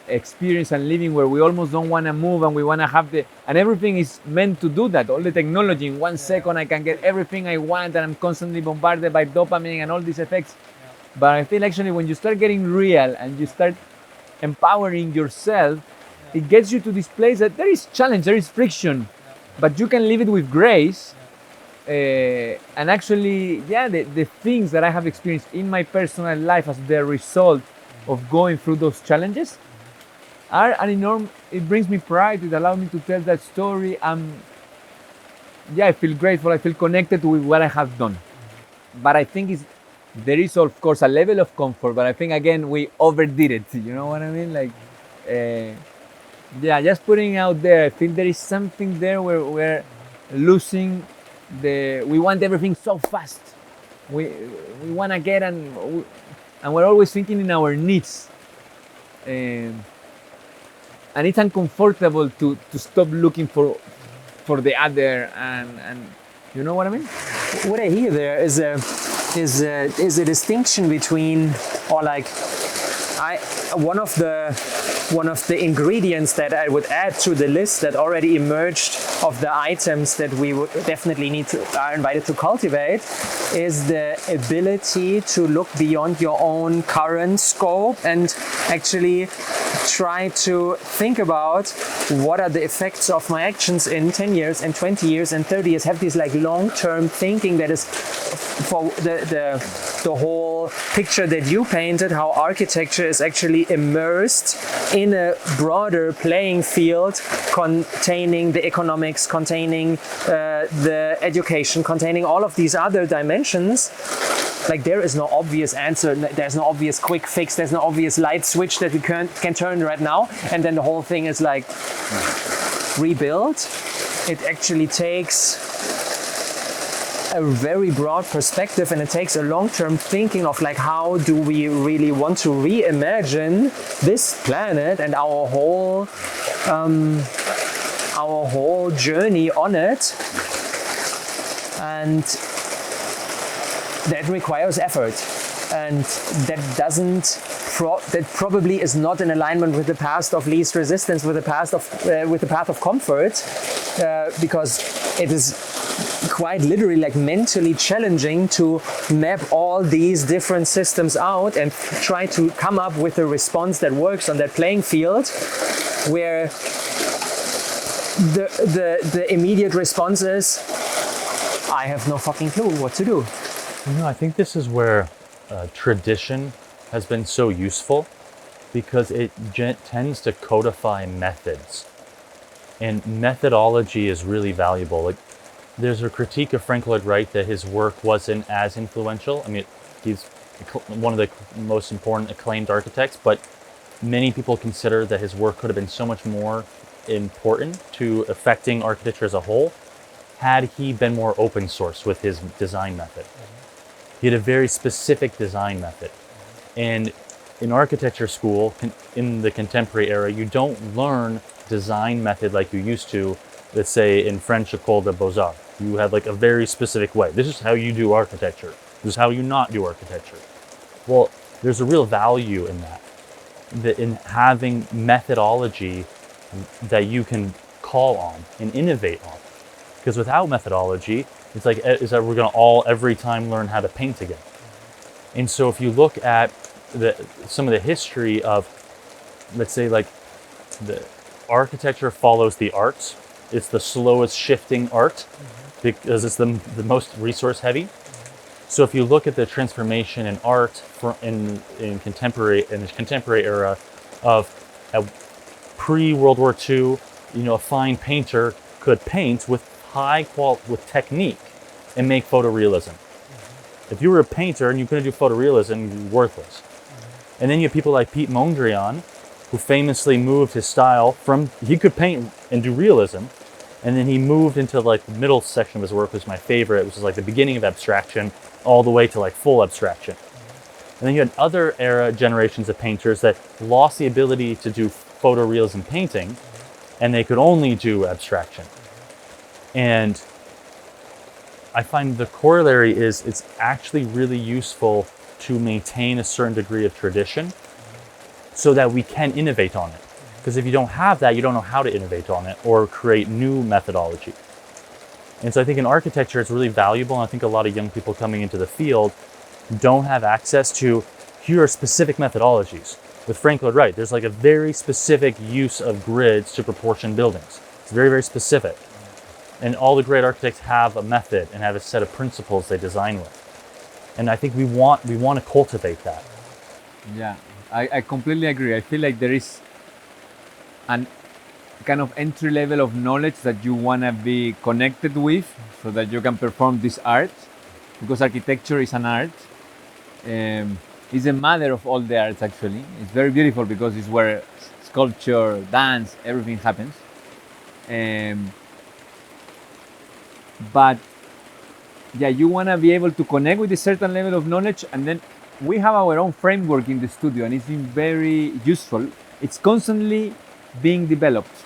experience and living, where we almost don't want to move, and we want to have and everything is meant to do that. All the technology, in 1 second I can get everything I want, and I'm constantly bombarded by dopamine and all these effects. But I feel actually when you start getting real and you start empowering yourself, it gets you to this place that there is challenge, there is friction, but you can live it with grace. And actually, the things that I have experienced in my personal life as the result of going through those challenges are an enormous, it brings me pride, it allows me to tell that story. I feel grateful, I feel connected with what I have done. But I think there is of course a level of comfort, but I think again we overdid it, you know what I mean? Like, just putting out there, I feel there is something there where we're losing we want everything so fast. We want to get, and we're always thinking in our needs. And it's uncomfortable to stop looking for the other, and you know what I mean? What I hear there is a distinction between, or like, one of the ingredients that I would add to the list that already emerged of the items that we would definitely are invited to cultivate is the ability to look beyond your own current scope and actually try to think about what are the effects of my actions in 10 years and 20 years and 30 years. Have this like long-term thinking that is for the whole picture that you painted, how architecture is actually immersed in a broader playing field containing the economics, containing the education, containing all of these other dimensions. Like, there is no obvious answer, there's no obvious quick fix, there's no obvious light switch that we can turn right now, and then the whole thing is like rebuilt. It actually takes a very broad perspective, and it takes a long-term thinking of like, how do we really want to reimagine this planet and our whole journey on it. And that requires effort, and that probably is not in alignment with the path of least resistance, with the path of comfort, because it is quite literally like mentally challenging to map all these different systems out and try to come up with a response that works on that playing field, where the immediate response is, I have no fucking clue what to do. You know, I think this is where tradition has been so useful, because it tends to codify methods, and methodology is really valuable. Like, there's a critique of Frank Lloyd Wright that his work wasn't as influential. I mean, he's one of the most important acclaimed architects, but many people consider that his work could have been so much more important to affecting architecture as a whole had he been more open source with his design method. He had a very specific design method. And in architecture school, in the contemporary era, you don't learn design method like you used to, let's say in French École des Beaux-Arts. You have like a very specific way. This is how you do architecture. This is how you not do architecture. Well, there's a real value in that in having methodology that you can call on and innovate on. Because without methodology, it's like we're going to all every time learn how to paint again. And so if you look at some of the history of, let's say, like, the architecture follows the arts. It's the slowest shifting art because it's the most resource heavy. So if you look at the transformation in art in the contemporary era of pre-World War II, a fine painter could paint with with technique and make photorealism. If you were a painter and you couldn't do photorealism, you're worthless. And then you have people like Piet Mondrian, who famously moved his style from, he could paint and do realism, and then he moved into like the middle section of his work, which is my favorite, which is like the beginning of abstraction all the way to like full abstraction. And then you had other era generations of painters that lost the ability to do photorealism painting, and they could only do abstraction. And I find the corollary is it's actually really useful to maintain a certain degree of tradition so that we can innovate on it. Because if you don't have that, you don't know how to innovate on it or create new methodology. And so I think in architecture, it's really valuable. And I think a lot of young people coming into the field don't have access to, here are specific methodologies. With Frank Lloyd Wright, there's like a very specific use of grids to proportion buildings. It's very, very specific. And all the great architects have a method and have a set of principles they design with. And I think we want to cultivate that. Yeah, I completely agree. I feel like there is an kind of entry level of knowledge that you want to be connected with so that you can perform this art, because architecture is an art. It's the mother of all the arts, actually. It's very beautiful because it's where sculpture, dance, everything happens. But yeah, you want to be able to connect with a certain level of knowledge, and then we have our own framework in the studio, and it's been very useful. It's constantly being developed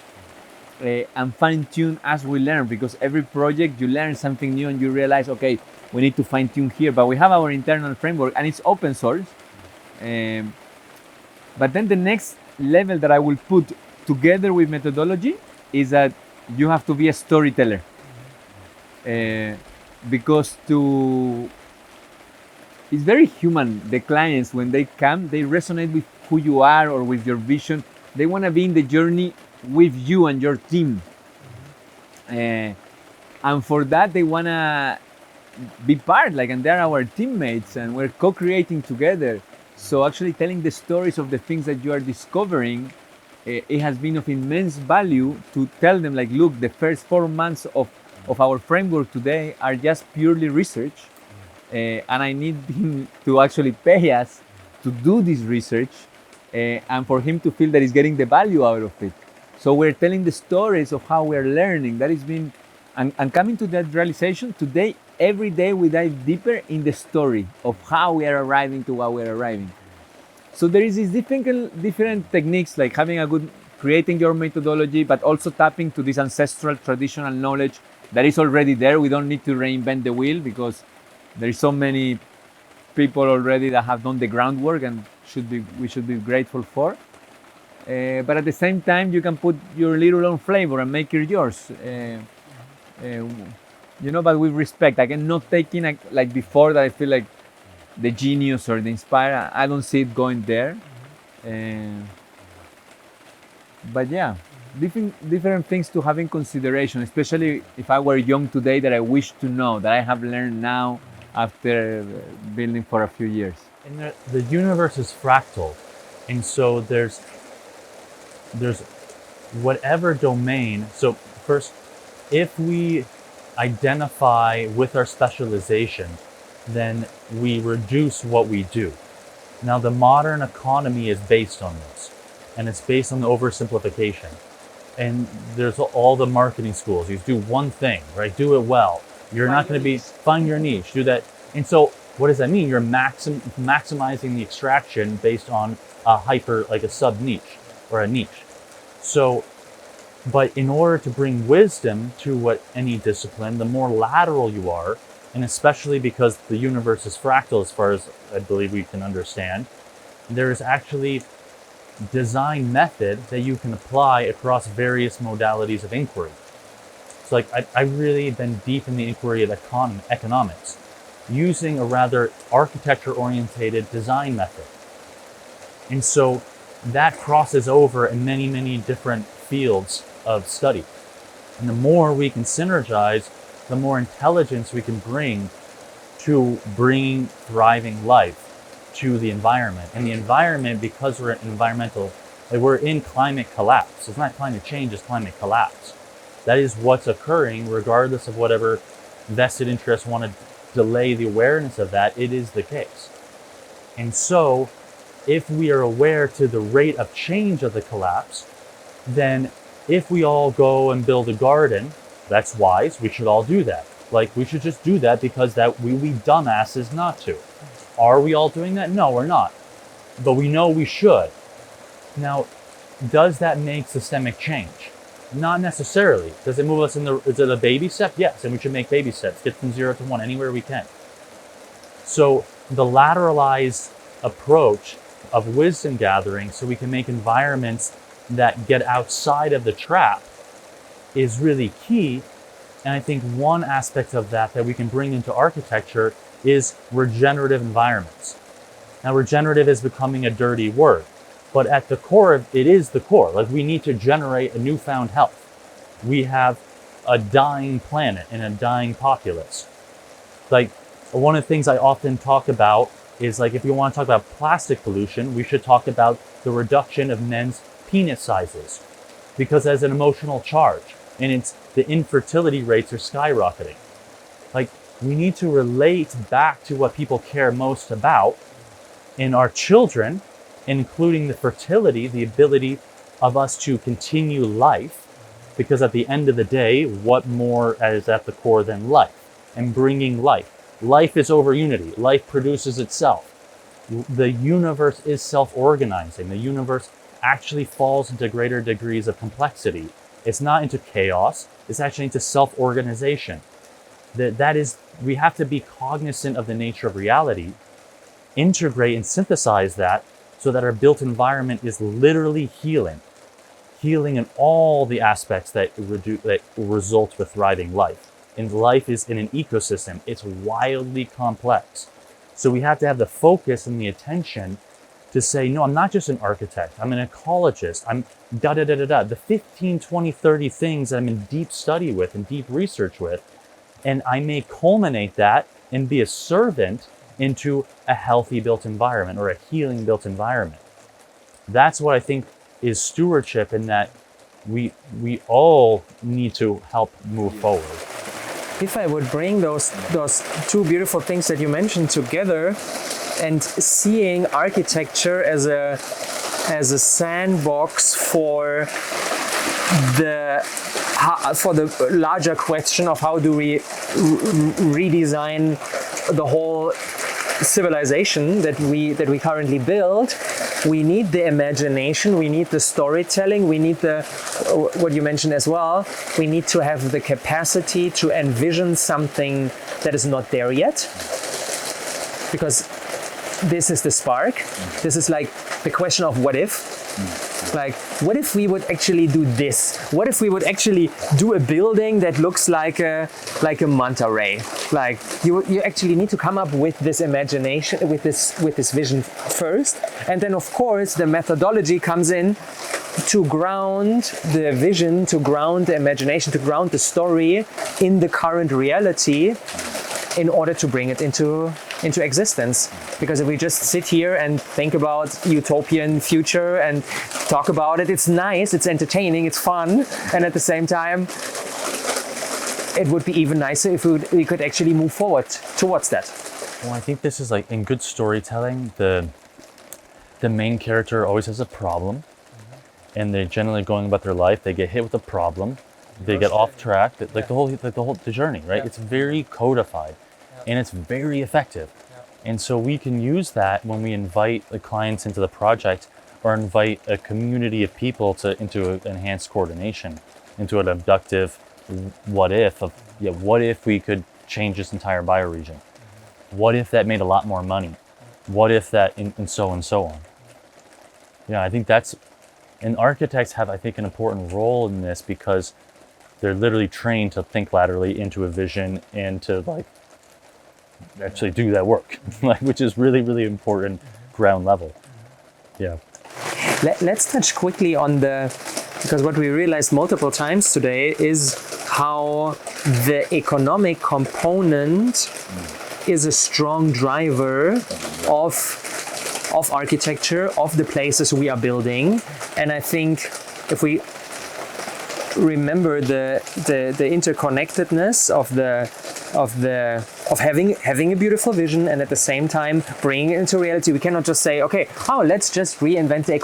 and fine-tuned as we learn, because every project you learn something new and you realize, okay, we need to fine-tune here, but we have our internal framework and it's open source. But then the next level that I will put together with methodology is that you have to be a storyteller. Because it's very human. The clients, when they come, they resonate with who you are or with your vision. They want to be in the journey with you and your team. And for that, they want to be part, and they're our teammates, and we're co-creating together. So actually telling the stories of the things that you are discovering, it has been of immense value to tell them, look, the first 4 months of our framework today are just purely research, and I need him to actually pay us to do this research, and for him to feel that he's getting the value out of it. So we're telling the stories of how we're learning. That has been, and coming to that realization today, every day we dive deeper in the story of how we are arriving to what we're arriving. So there is these different techniques, like creating your methodology, but also tapping to this ancestral traditional knowledge that is already there. We don't need to reinvent the wheel, because there is so many people already that have done the groundwork, and we should be grateful for. But at the same time, you can put your little own flavor and make it yours. But with respect. Again, not taking like before, that I feel like the genius or the inspire. I don't see it going there. But yeah, different things to have in consideration, especially if I were young today, that I wish to know, that I have learned now after building for a few years. And the universe is fractal, and so there's whatever domain. So first, if we identify with our specialization, then we reduce what we do. Now, the modern economy is based on this, and it's based on the oversimplification. And there's all the marketing schools. You do one thing, right? Do it well. You're not going to find your niche, do that. And so what does that mean? You're maximizing the extraction based on a sub niche or a niche. So, but in order to bring wisdom to any discipline, the more lateral you are, and especially because the universe is fractal, as far as I believe we can understand, there is actually design method that you can apply across various modalities of inquiry. So I've really been deep in the inquiry of economics, using a rather architecture-orientated design method. And so that crosses over in many, many different fields of study. And the more we can synergize, the more intelligence we can bring to bringing thriving life to the environment. And the environment, because we're we're in climate collapse. It's not climate change, it's climate collapse. That is what's occurring, regardless of whatever vested interests want to delay the awareness of that. It is the case. And so if we are aware to the rate of change of the collapse, then if we all go and build a garden, that's wise, we should all do that. Like, we should just do that because that we dumbasses not to. Are we all doing that? No, we're not. But we know we should. Now, does that make systemic change? Not necessarily. Does it move us is it a baby step? Yes, and we should make baby steps, get from 0 to 1 anywhere we can. So the lateralized approach of wisdom gathering so we can make environments that get outside of the trap is really key. And I think one aspect of that we can bring into architecture is regenerative environments. Now, regenerative is becoming a dirty word, but at the core, it is the core. Like, we need to generate a newfound health. We have a dying planet and a dying populace. Like, one of the things I often talk about is, like, if you want to talk about plastic pollution, we should talk about the reduction of men's penis sizes, because there's an emotional charge, and the infertility rates are skyrocketing. Like, we need to relate back to what people care most about in our children, including the fertility, the ability of us to continue life, because at the end of the day, what more is at the core than life and bringing life? Life is over unity. Life produces itself. The universe is self-organizing. The universe actually falls into greater degrees of complexity. It's not into chaos. It's actually into self-organization. That is, we have to be cognizant of the nature of reality, integrate and synthesize that so that our built environment is literally healing in all the aspects that result with thriving life. And life is in an ecosystem. It's wildly complex. So we have to have the focus and the attention to say, no, I'm not just an architect. I'm an ecologist. I'm da-da-da-da-da. The 15, 20, 30 things that I'm in deep study with and deep research with. And I may culminate that and be a servant into a healthy built environment or a healing built environment. That's what I think is stewardship, in that we all need to help move forward. If I would bring those two beautiful things that you mentioned together, and seeing architecture as a sandbox for the larger question of how do we redesign the whole civilization that we currently build, we need the imagination, we need the storytelling, we need what you mentioned as well, we need to have the capacity to envision something that is not there yet, because this is the spark. This is like the question of what if. Like, what if we would actually do this? What if we would actually do a building that looks like a manta ray? Like, you actually need to come up with this imagination, with this vision first, and then of course the methodology comes in to ground the vision, to ground the imagination, to ground the story in the current reality, in order to bring it into existence. Because if we just sit here and think about utopian future and talk about it, it's nice, it's entertaining, it's fun, and at the same time, it would be even nicer if we could actually move forward towards that. Well, I think this is like, in good storytelling, the main character always has a problem, and they're generally going about their life, they get hit with a problem, they get off track, like the whole journey, right? It's very codified, and it's very effective. And so we can use that when we invite the clients into the project, or invite a community of people into enhanced coordination, into an abductive what if we could change this entire bioregion? What if that made a lot more money? What if that, and so on. Yeah, I think and architects have, I think, an important role in this, because they're literally trained to think laterally into a vision and to actually do that work, which is really, really important ground level. Yeah. Let's touch quickly on because what we realized multiple times today is how the economic component is a strong driver of architecture, of the places we are building. And I think if we remember the interconnectedness of having a beautiful vision and at the same time bringing it into reality. We cannot just say, okay, let's just reinvent the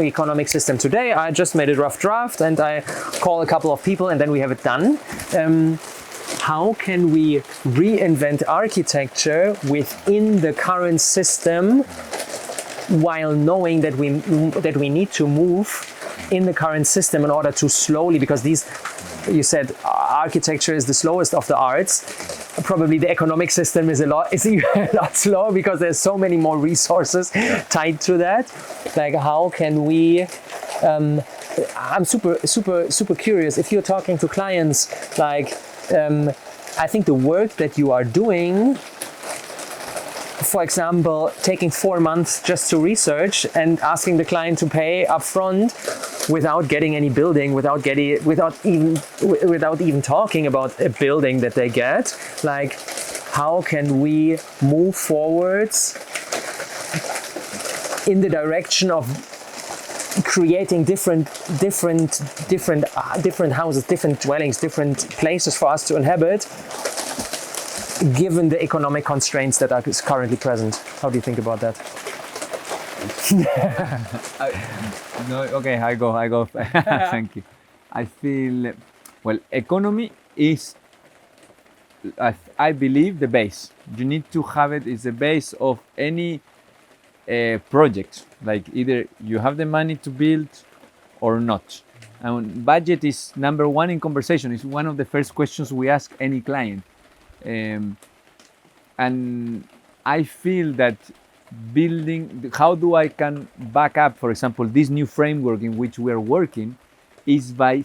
economic system today. I just made a rough draft and I call a couple of people and then we have it done. How can we reinvent architecture within the current system while knowing that we need to move in the current system in order to slowly, because you said architecture is the slowest of the arts. Probably the economic system is a lot slower because there's so many more resources tied to that. Like, how can we? I'm super curious. If you're talking to clients, like, I think the work that you are doing, for example, taking 4 months just to research and asking the client to pay upfront without getting any building, without even talking about a building that they get. Like, how can we move forwards in the direction of creating different houses, different dwellings, different places for us to inhabit, given the economic constraints that are currently present? How do you think about that? No, okay, I go. Thank you. I feel, well, economy is, I believe, the base. You need to have it. It's the base of any project. Like, either you have the money to build or not. And budget is number one in conversation. It's one of the first questions we ask any client. And I feel that building, how do I can back up, for example, this new framework in which we are working, is by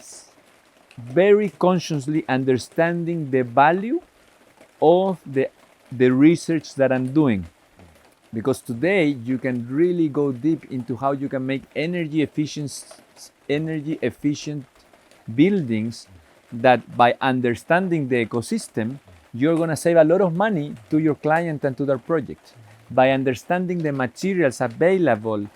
very consciously understanding the value of the research that I'm doing. Because today you can really go deep into how you can make energy efficient buildings that, by understanding the ecosystem, you're going to save a lot of money to your client and to their project. By understanding the materials available,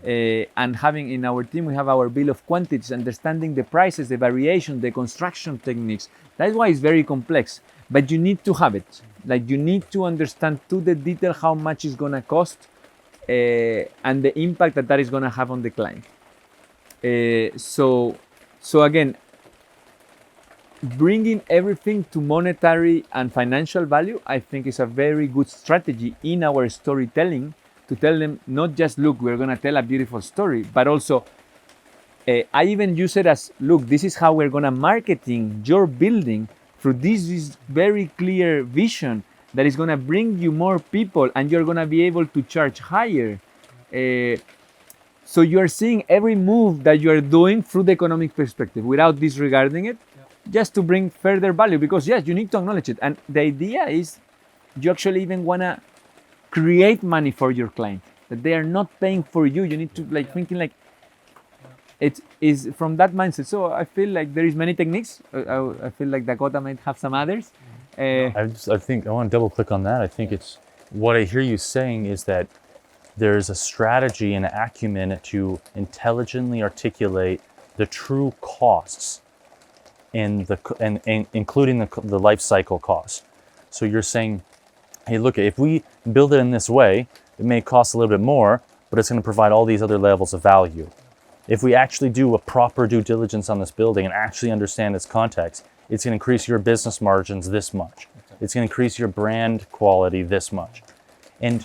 and having in our team, we have our bill of quantities, understanding the prices, the variation, the construction techniques. That's why it's very complex, but you need to have it. Like, you need to understand to the detail how much it's going to cost, and the impact that is going to have on the client. So again, bringing everything to monetary and financial value, I think, is a very good strategy in our storytelling, to tell them not just, look, we're going to tell a beautiful story, but also, I even use it as, look, this is how we're going to marketing your building through this very clear vision that is going to bring you more people and you're going to be able to charge higher. So you're seeing every move that you're doing through the economic perspective without disregarding it, just to bring further value, because yes, you need to acknowledge it. And the idea is you actually even want to create money for your client, that they are not paying for you. You need to thinking like it is from that mindset. So I feel like there is many techniques. I feel like Dakotah might have some others. I think I want to double click on that. I think it's what I hear you saying is that there's a strategy and acumen to intelligently articulate the true costs and including the life cycle costs. So you're saying, hey, look, if we build it in this way, it may cost a little bit more, but it's going to provide all these other levels of value. If we actually do a proper due diligence on this building and actually understand its context, it's going to increase your business margins this much. It's going to increase your brand quality this much. And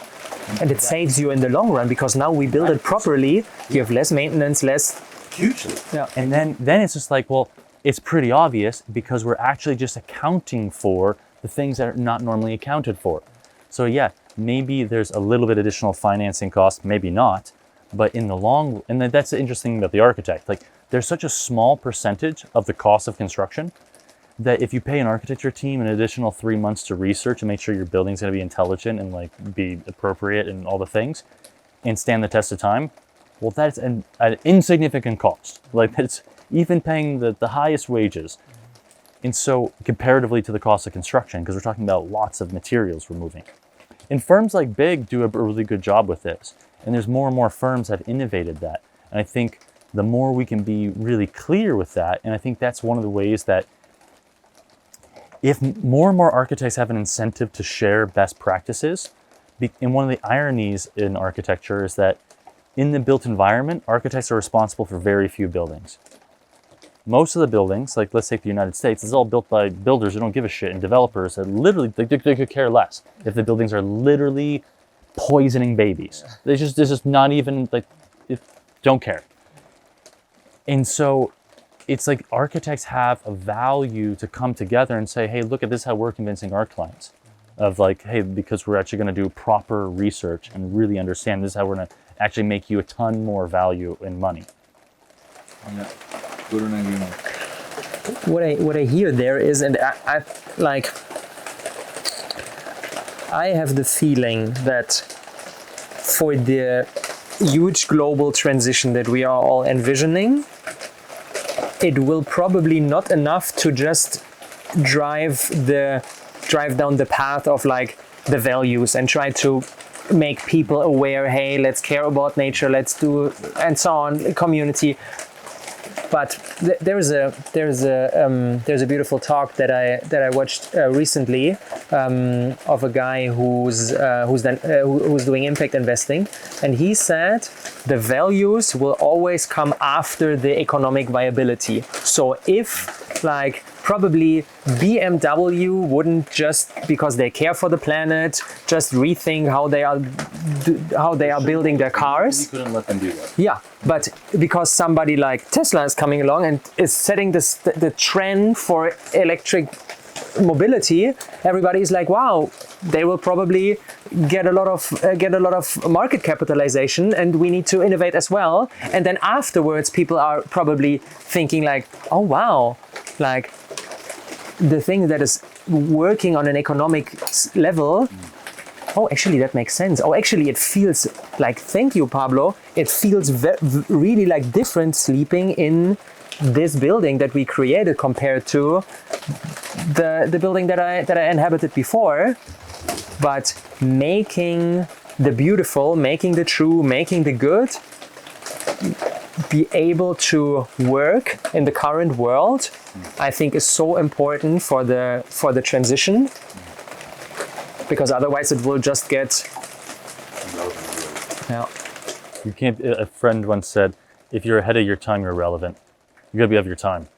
it saves you in the long run, because now we build it properly, you have less maintenance, less... Hugely. Yeah. And then it's just like, well, it's pretty obvious because we're actually just accounting for the things that are not normally accounted for. So yeah, maybe there's a little bit additional financing cost, maybe not, but in the long, and that's the interesting thing about the architect. Like, there's such a small percentage of the cost of construction that if you pay an architecture team an additional 3 months to research and make sure your building's going to be intelligent and be appropriate and all the things, and stand the test of time, well, that's an insignificant cost. Like, that's even paying the highest wages. And so comparatively to the cost of construction, because we're talking about lots of materials we're moving. And firms like Big do a really good job with this. And there's more and more firms that have innovated that. And I think the more we can be really clear with that. And I think that's one of the ways that if more and more architects have an incentive to share best practices, and one of the ironies in architecture is that in the built environment, architects are responsible for very few buildings. Most of the buildings, like let's take the United States, it's all built by builders who don't give a shit, and developers that literally, they could care less if the buildings are literally poisoning babies. They just not even, like, don't care. And so it's like architects have a value to come together and say, hey, look at this, how we're convincing our clients of like, hey, because we're actually going to do proper research and really understand this is how we're going to actually make you a ton more value in money. Yeah, good on agreement. What I hear there is, and I have the feeling that for the huge global transition that we are all envisioning, it will probably not enough to just drive down the path of like the values and try to make people aware, hey, let's care about nature, let's do, and so on, community. But there's a beautiful talk that I watched recently of a guy who's doing impact investing, and he said the values will always come after the economic viability. So if like probably BMW wouldn't, just because they care for the planet, just rethink how they are building their cars. We couldn't let them do that. Yeah, but because somebody like Tesla is coming along and is setting the trend for electric mobility, everybody is like, wow, they will probably get a lot of market capitalization, and we need to innovate as well. And then afterwards, people are probably thinking like, oh wow, like the thing that is working on an economic level. Oh, actually, that makes sense. Oh, actually, it feels like, thank you, Pablo. It feels really like different sleeping in this building that we created compared to the building that I inhabited before. But making the beautiful, making the true, making the good be able to work in the current world, I think is so important for the transition. Because otherwise it will just get, yeah. You can't. A friend once said, "If you're ahead of your time, you're irrelevant. You gotta be ahead of your time.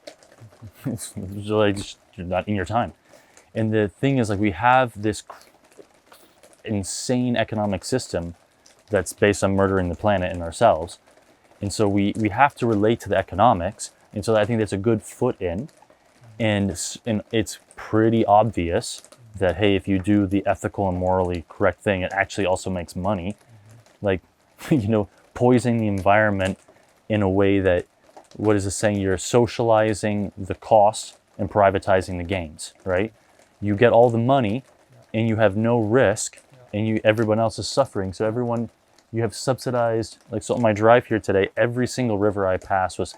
You're not in your time." And the thing is, like, we have this insane economic system that's based on murdering the planet and ourselves, and so we have to relate to the economics. And so I think that's a good foot in, and it's pretty obvious that, hey, if you do the ethical and morally correct thing, it actually also makes money. Like, poisoning the environment in a way that, what is it saying? You're socializing the costs and privatizing the gains, right? You get all the money and you have no risk, and everyone else is suffering. So you have subsidized, like, so on my drive here today, every single river I passed was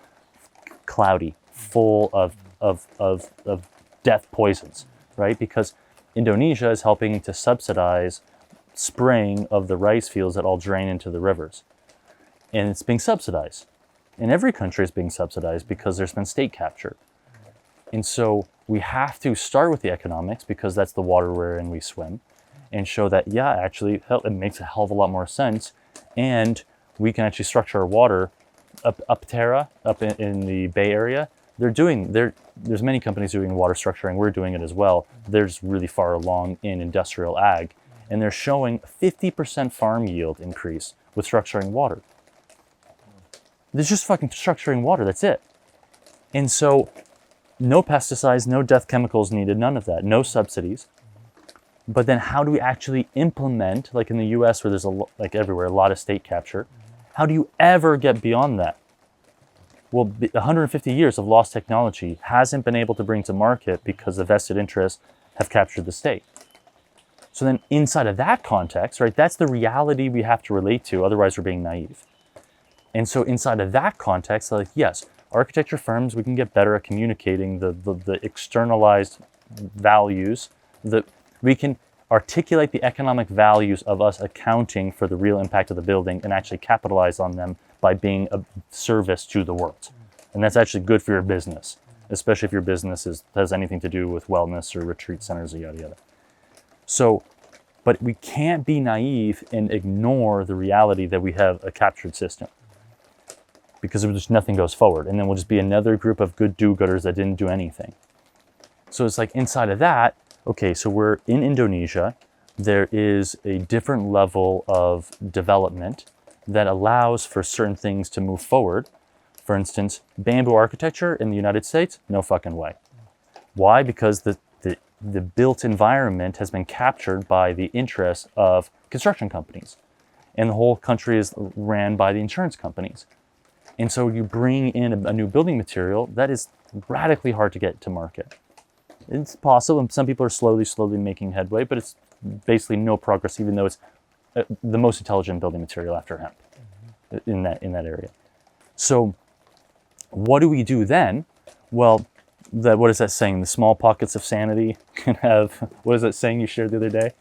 cloudy, full of death poisons, right? Because Indonesia is helping to subsidize spraying of the rice fields that all drain into the rivers. And it's being subsidized. And every country is being subsidized because there's been state capture. And so we have to start with the economics, because that's the water wherein we swim, and show that, yeah, actually, it makes a hell of a lot more sense. And we can actually structure our water up in the Bay Area. There's many companies doing water structuring. We're doing it as well. They're just really far along in industrial ag, and they're showing 50% farm yield increase with structuring water. There's just fucking structuring water, that's it. And so no pesticides, no death chemicals needed, none of that, no subsidies. But then how do we actually implement, like in the US where there's like everywhere, a lot of state capture, how do you ever get beyond that? Well, 150 years of lost technology hasn't been able to bring to market because the vested interests have captured the state. So then inside of that context, right, that's the reality we have to relate to, otherwise we're being naive. And so inside of that context, like, yes, architecture firms, we can get better at communicating the externalized values, that we can articulate the economic values of us accounting for the real impact of the building and actually capitalize on them by being a service to the world. And that's actually good for your business, especially if your business has anything to do with wellness or retreat centers or yada yada. So, but we can't be naive and ignore the reality that we have a captured system, because just nothing goes forward. And then we'll just be another group of good do-gooders that didn't do anything. So it's like inside of that, okay, so we're in Indonesia. There is a different level of development that allows for certain things to move forward. For instance, bamboo architecture in the United States, no fucking way. Why? Because the built environment has been captured by the interests of construction companies. And the whole country is ran by the insurance companies. And so you bring in a new building material that is radically hard to get to market. It's possible, and some people are slowly making headway, but it's basically no progress, even though it's the most intelligent building material after hemp in that area. So what do we do then? Well, what is that saying? The small pockets of sanity can have, what is that saying you shared the other day?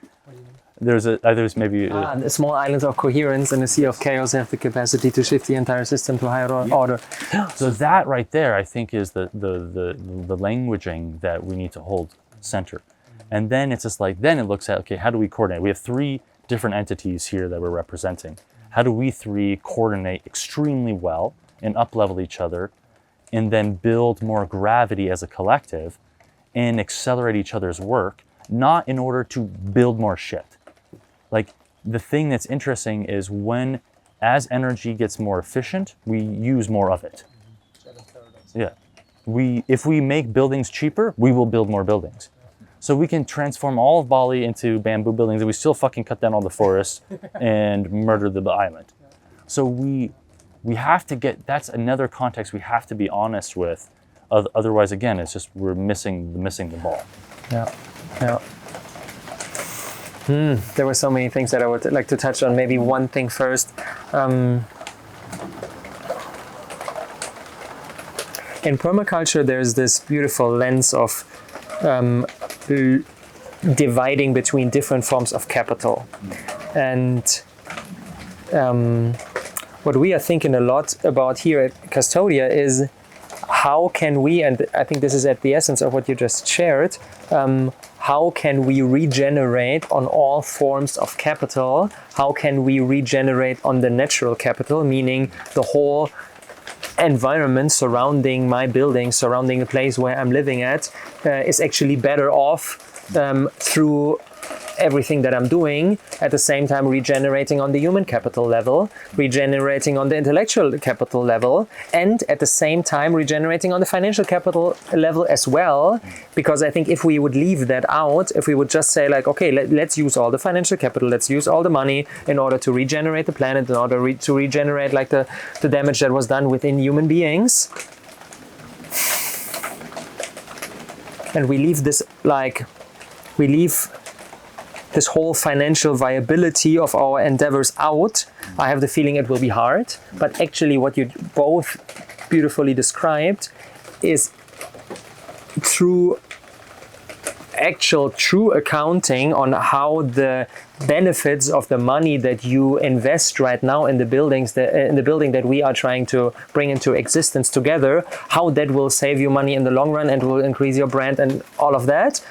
There's maybe... the small islands of coherence in a sea of chaos have the capacity to shift the entire system to higher order. So that right there, I think, is the languaging that we need to hold center. And then it's just like, then it looks at, okay, how do we coordinate? We have 3 different entities here that we're representing. How do we 3 coordinate extremely well and up-level each other, and then build more gravity as a collective and accelerate each other's work, not in order to build more shit. Like, the thing that's interesting is as energy gets more efficient, we use more of it. Yeah. If we make buildings cheaper, we will build more buildings. So we can transform all of Bali into bamboo buildings, and we still fucking cut down all the forests and murder the island. So we have to that's another context we have to be honest with. Otherwise, again, it's just we're missing the ball. Yeah. There were so many things that I would like to touch on. Maybe one thing first. In permaculture, there's this beautiful lens of dividing between different forms of capital. And what we are thinking a lot about here at Custodia is how can we, and I think this is at the essence of what you just shared, how can we regenerate on all forms of capital? How can we regenerate on the natural capital, meaning the whole environment surrounding my building, surrounding the place where I'm living at, is actually better off through everything that I'm doing, at the same time regenerating on the human capital level, regenerating on the intellectual capital level, and at the same time regenerating on the financial capital level as well. Because I think if we would leave that out, if we would just say like, okay, let's use all the financial capital, let's use all the money in order to regenerate the planet, in order to regenerate like the damage that was done within human beings. And we leave this this whole financial viability of our endeavors out. I have the feeling it will be hard, but actually what you both beautifully described is through actual true accounting on how the benefits of the money that you invest right now in the building that we are trying to bring into existence together, how that will save you money in the long run and will increase your brand and all of that,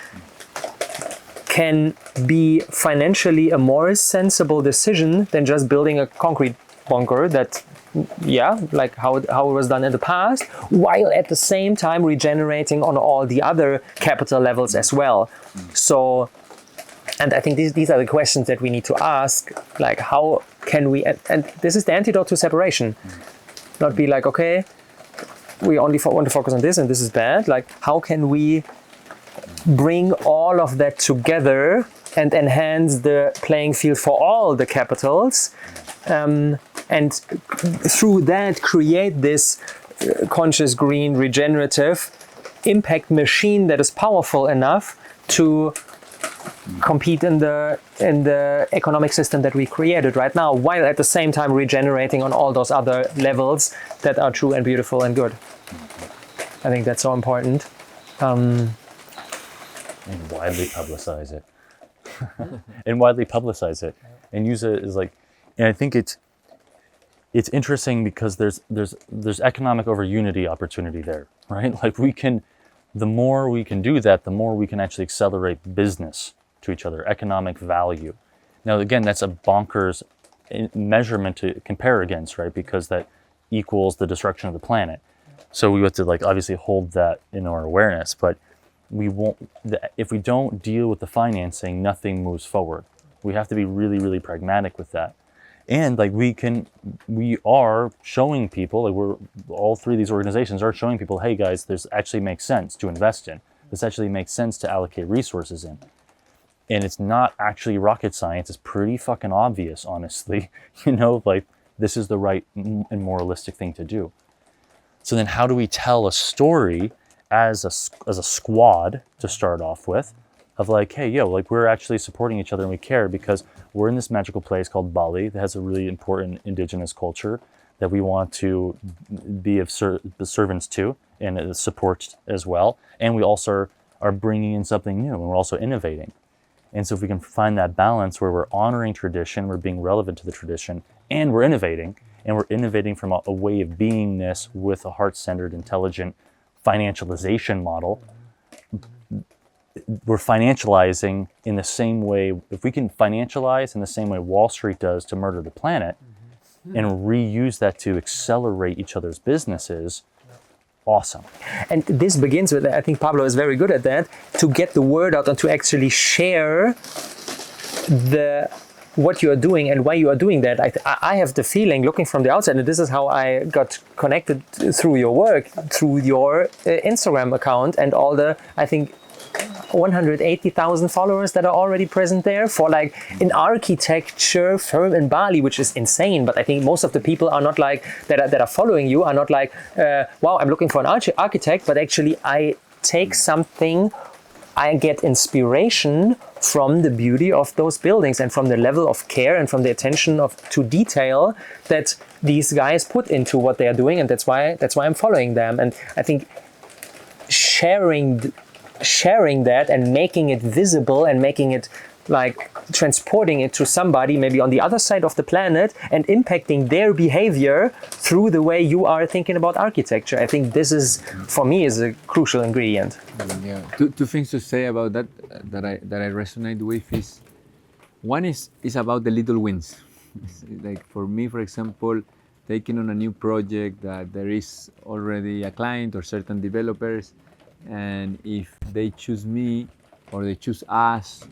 can be financially a more sensible decision than just building a concrete bunker that, like how it was done in the past, while at the same time regenerating on all the other capital levels as well. So, and I think these are the questions that we need to ask, like how can we, and this is the antidote to separation. Not be like, okay, we only want to focus on this and this is bad. Like, how can we bring all of that together and enhance the playing field for all the capitals, and through that create this conscious, green, regenerative impact machine that is powerful enough to compete in the economic system that we created right now, while at the same time regenerating on all those other levels that are true and beautiful and good. I think that's so important. And widely publicize it. And widely publicize it. And use it as like, and I think it's interesting because there's economic over unity opportunity there, right? Like the more we can do that, the more we can actually accelerate business to each other, economic value. Now, again, that's a bonkers measurement to compare against, right? Because that equals the destruction of the planet. So we have to like obviously hold that in our awareness, but we won't, if we don't deal with the financing, nothing moves forward. We have to be really, really pragmatic with that. And like we are showing people, like all three of these organizations are showing people, hey guys, this actually makes sense to invest in. This actually makes sense to allocate resources in. And it's not actually rocket science. It's pretty fucking obvious, honestly. Like this is the right and moralistic thing to do. So then how do we tell a story as a squad to start off with of like, hey, yo, like we're actually supporting each other and we care because we're in this magical place called Bali that has a really important indigenous culture that we want to be of servants to and support as well. And we also are bringing in something new and we're also innovating. And so if we can find that balance where we're honoring tradition, we're being relevant to the tradition, and we're innovating from a way of beingness with a heart-centered, intelligent financialization model, we're financializing in the same way, if we can financialize in the same way Wall Street does to murder the planet and reuse that to accelerate each other's businesses, awesome. And this begins with, I think Pablo is very good at that, to get the word out and to actually share what you are doing and why you are doing that. I have the feeling, looking from the outside, and this is how I got connected through your work, through your Instagram account and all the, I think, 180,000 followers that are already present there for like an architecture firm in Bali, which is insane. But I think most of the people are not like that are following you are not like, wow, I'm looking for an architect, but actually I take something, I get inspiration from the beauty of those buildings and from the level of care and from the attention to detail that these guys put into what they are doing, and that's why I'm following them. And I think sharing that and making it visible and making it like transporting it to somebody maybe on the other side of the planet and impacting their behavior through the way you are thinking about architecture. I think this is, for me, is a crucial ingredient. Yeah. Two things to say about that I resonate with is, one is about the little wins. Like for me, for example, taking on a new project that there is already a client or certain developers, and if they choose me or they choose us,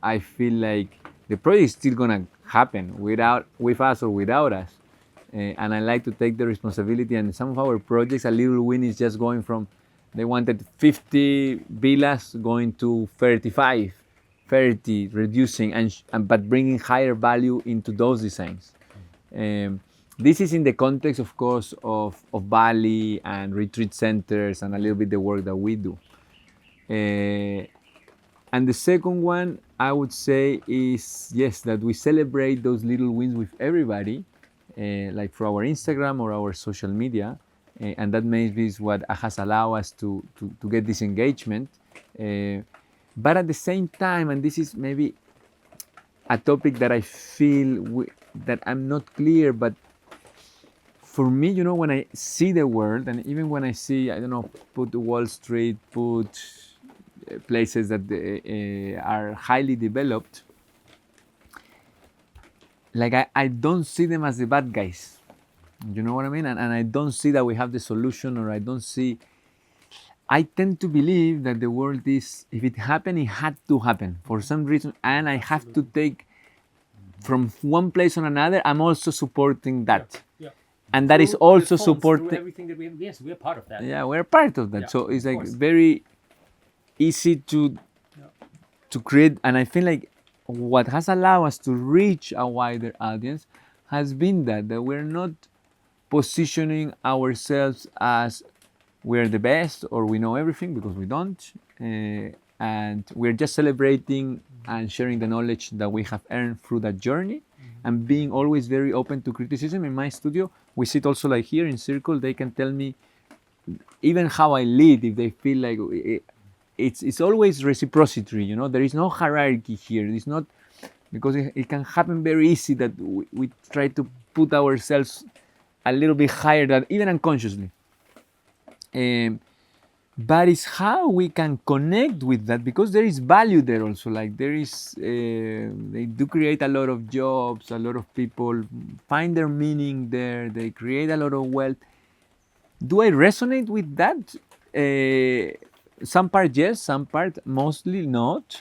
I feel like the project is still gonna happen with us or without us. And I like to take the responsibility. And some of our projects, a little win is just going from, they wanted 50 villas going to 35, 30, reducing, but bringing higher value into those designs. This is in the context, of course, of Bali and retreat centers and a little bit the work that we do. And the second one, I would say, is, yes, that we celebrate those little wins with everybody, like for our Instagram or our social media. And that maybe is what has allowed us to get this engagement. But at the same time, and this is maybe a topic that I feel that I'm not clear, but for me, when I see the world, and even when I see, I don't know, put Wall Street, put places that are highly developed, like I don't see them as the bad guys. You know what I mean? And I don't see that we have the solution, or I tend to believe that the world is, if it happened, it had to happen for some reason, and I have to take from one place on another. I'm also supporting that. Yeah. And that is also supporting everything that we have. Yes, we're part of that. Yeah, we're part of that. Yeah, so it's like very easy to create, and I feel like what has allowed us to reach a wider audience has been that we're not positioning ourselves as we're the best or we know everything, because we don't, and we're just celebrating and sharing the knowledge that we have earned through that journey, and being always very open to criticism. In my studio, we sit also like here in circle. They can tell me even how I lead if they feel like it's always reciprocity. There is no hierarchy here. It's not, because it can happen very easy that we try to put ourselves a little bit higher than even unconsciously. But it's how we can connect with that, because there is value there also. Like there is, they do create a lot of jobs, a lot of people find their meaning there, they create a lot of wealth. Do I resonate with that? Some part yes, some part mostly not,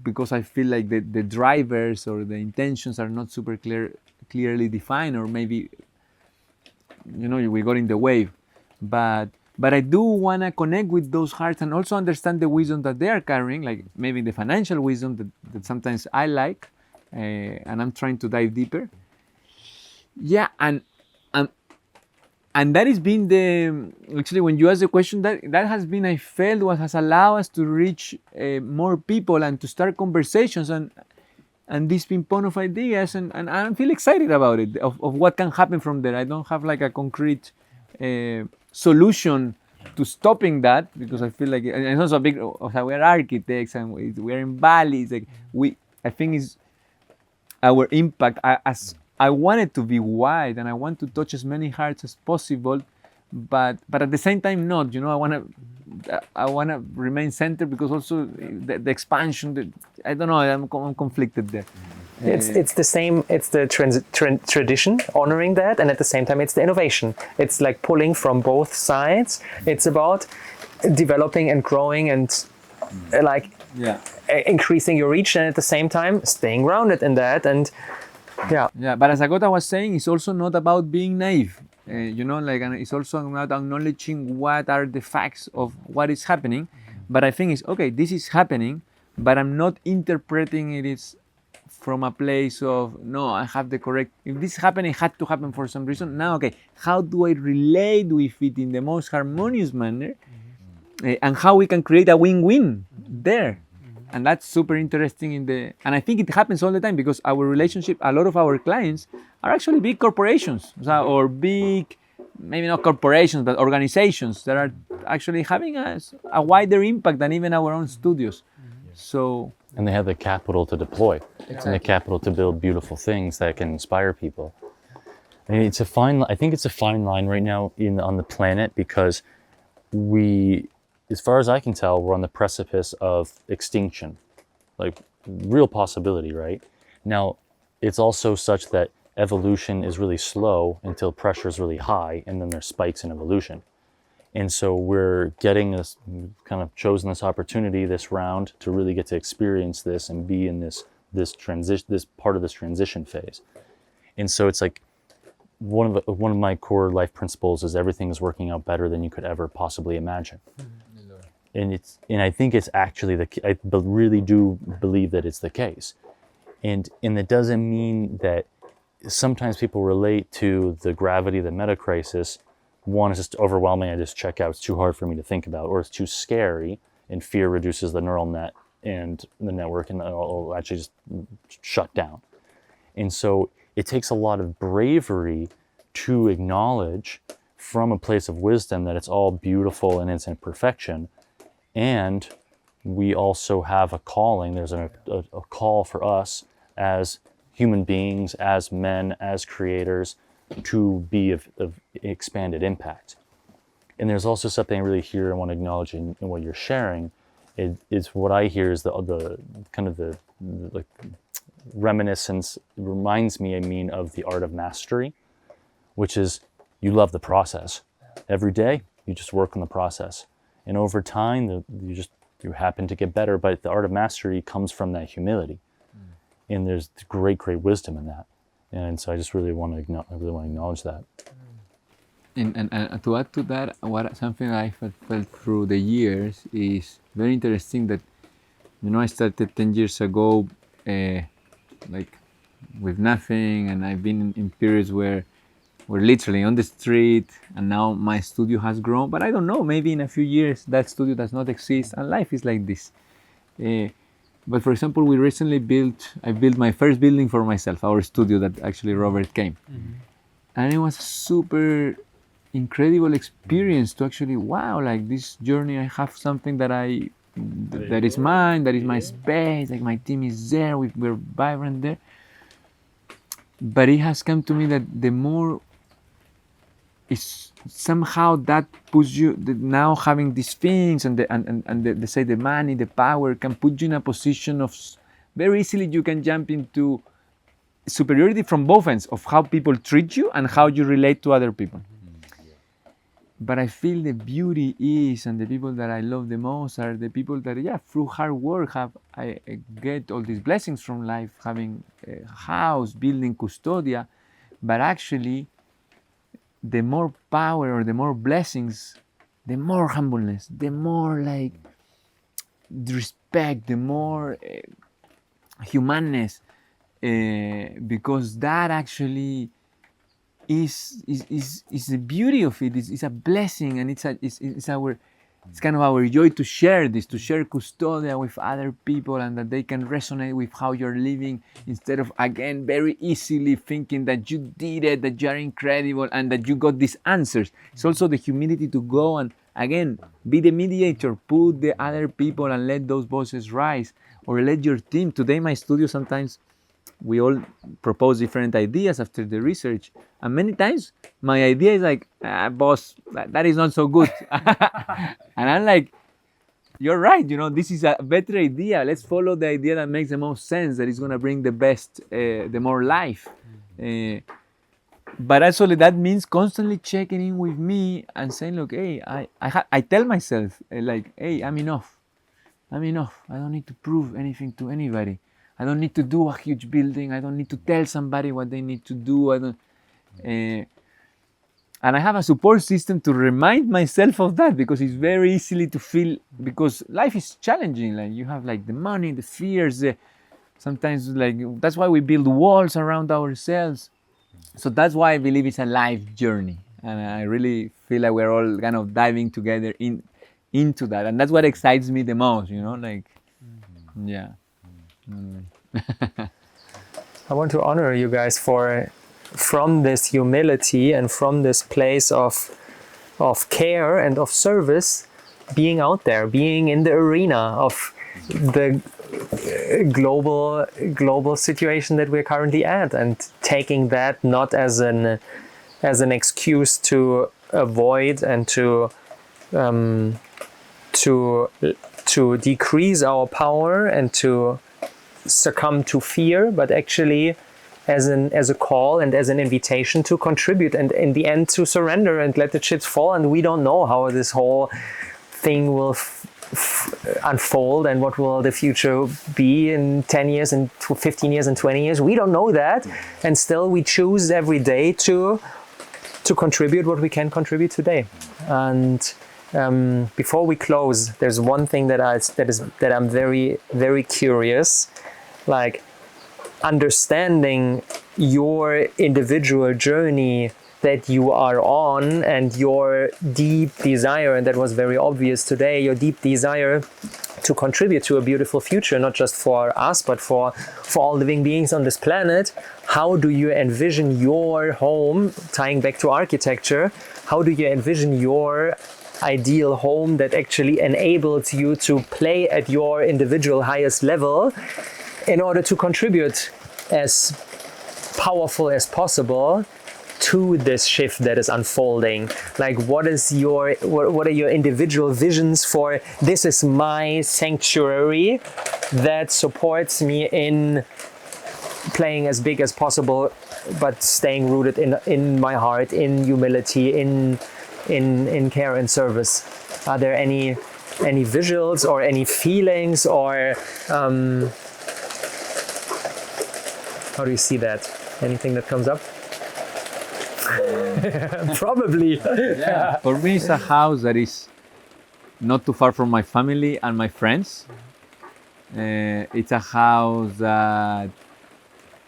because I feel like the drivers or the intentions are not super clearly defined, or maybe, you know, we got in the wave. But I do want to connect with those hearts and also understand the wisdom that they are carrying, like maybe the financial wisdom that sometimes I like, and I'm trying to dive deeper. Yeah, and that has been actually, when you ask the question, that has been, I felt, what has allowed us to reach more people and to start conversations and this ping-pong of ideas, and I feel excited about it, of what can happen from there. I don't have like a concrete solution to stopping that, because I feel like it's also a big, we're architects and we're in Bali. It's like I think is our impact. I want it to be wide, and I want to touch as many hearts as possible, but at the same time not. You know, I want to remain centered, because also the expansion. I don't know. I'm conflicted there. It's the same. It's the tradition, honoring that, and at the same time, it's the innovation. It's like pulling from both sides. It's about developing and growing and increasing your reach, and at the same time, staying grounded in that. And but as Dakotah was saying, it's also not about being naive. You know, like, and it's also about acknowledging what are the facts of what is happening. But I think it's okay. This is happening, but I'm not interpreting it as from a place of, no, I have the correct, if this happened, it had to happen for some reason. Now, okay, how do I relate with it in the most harmonious manner? And how we can create a win-win there. And that's super interesting and I think it happens all the time, because our relationship, a lot of our clients are actually big corporations, or big, maybe not corporations, but organizations that are actually having a wider impact than even our own studios. So, and they have the capital to deploy, and the capital to build beautiful things that can inspire people. And I think it's a fine line right now on the planet, because we, as far as I can tell, we're on the precipice of extinction, like real possibility, right? Now, it's also such that evolution is really slow until pressure is really high, and then there's spikes in evolution. And so we're getting this, kind of chosen this opportunity, this round, to really get to experience this and be in this transition, this part of this transition phase. And so it's like one of my core life principles is everything is working out better than you could ever possibly imagine. And I think it's actually I really do believe that it's the case. And it doesn't mean that sometimes people relate to the gravity of the meta crisis. One is just overwhelming, I just check out, it's too hard for me to think about, or it's too scary, and fear reduces the neural net and the network, and it'll actually just shut down. And so it takes a lot of bravery to acknowledge from a place of wisdom that it's all beautiful and it's in perfection. And we also have a calling, there's a call for us as human beings, as men, as creators, to be of expanded impact. And there's also something I really hear and want to acknowledge in what you're sharing. It's what I hear is the kind of the reminiscence, reminds me, of the art of mastery, which is you love the process. Every day, you just work on the process. And over time, you happen to get better, but the art of mastery comes from that humility. And there's great wisdom in that. And so I just really want to acknowledge that. And to add to that, something I felt through the years is very interesting that, you know, I started 10 years ago, like with nothing, and I've been in periods where we're literally on the street, and now my studio has grown. But I don't know, maybe in a few years that studio does not exist, and life is like this. But for example, I built my first building for myself, our studio that actually Robert came. And it was a super incredible experience to actually, wow, like this journey, I have something that is mine, that is my space, like my team is there, we're vibrant there. But it has come to me that the more is somehow that puts you now having these things and the say the money, the power can put you in a position of very easily you can jump into superiority from both ends of how people treat you and how you relate to other people. But I feel the beauty is, and the people that I love the most are the people that, yeah, through hard work I get all these blessings from life, having a house, building Custodia, but actually the more power or the more blessings, the more humbleness, the more like respect, the more humanness, because that actually is the beauty of it. It's a blessing, and it's kind of our joy to share this, to share Custodia with other people, and that they can resonate with how you're living, instead of, again, very easily thinking that you did it, that you're incredible, and that you got these answers. It's also the humility to go and, again, be the mediator, put the other people and let those voices rise, or let your team. Today, my studio, sometimes we all propose different ideas after the research, and many times my idea is like, boss, that is not so good. And I'm like, you're right, this is a better idea. Let's follow the idea that makes the most sense, that is going to bring the best, the more life. But actually that means constantly checking in with me and saying, look, hey, I tell myself, like, hey, I'm enough. I don't need to prove anything to anybody. I don't need to do a huge building. I don't need to tell somebody what they need to do. And I have a support system to remind myself of that, because it's very easily to feel, because life is challenging. Like, you have like the money, the fears, sometimes like that's why we build walls around ourselves. So that's why I believe it's a life journey, and I really feel like we're all kind of diving together into that, and that's what excites me the most. Yeah. I want to honor you guys from this humility and from this place of care and of service, being out there, being in the arena of the global situation that we're currently at, and taking that not as an excuse to avoid and to decrease our power and to succumb to fear, but actually as a call and as an invitation to contribute, and in the end to surrender and let the chips fall. And we don't know how this whole thing will unfold, and what will the future be in 10 years and 15 years and 20 years. We don't know that, and still we choose every day to contribute what we can contribute today. And before we close, there's one thing that I'm very, very curious, like understanding your individual journey that you are on, and your deep desire, and that was very obvious today, your deep desire to contribute to a beautiful future, not just for us, but for all living beings on this planet. How do you envision your home, tying back to architecture, how do you envision your ideal home that actually enables you to play at your individual highest level in order to contribute as powerful as possible to this shift that is unfolding? Like, what are your individual visions for, this is my sanctuary that supports me in playing as big as possible, but staying rooted in my heart, in humility, in care and service? Are there any visuals or any feelings, or how do you see that? Anything that comes up? Probably. Yeah. For me, it's a house that is not too far from my family and my friends. It's a house that,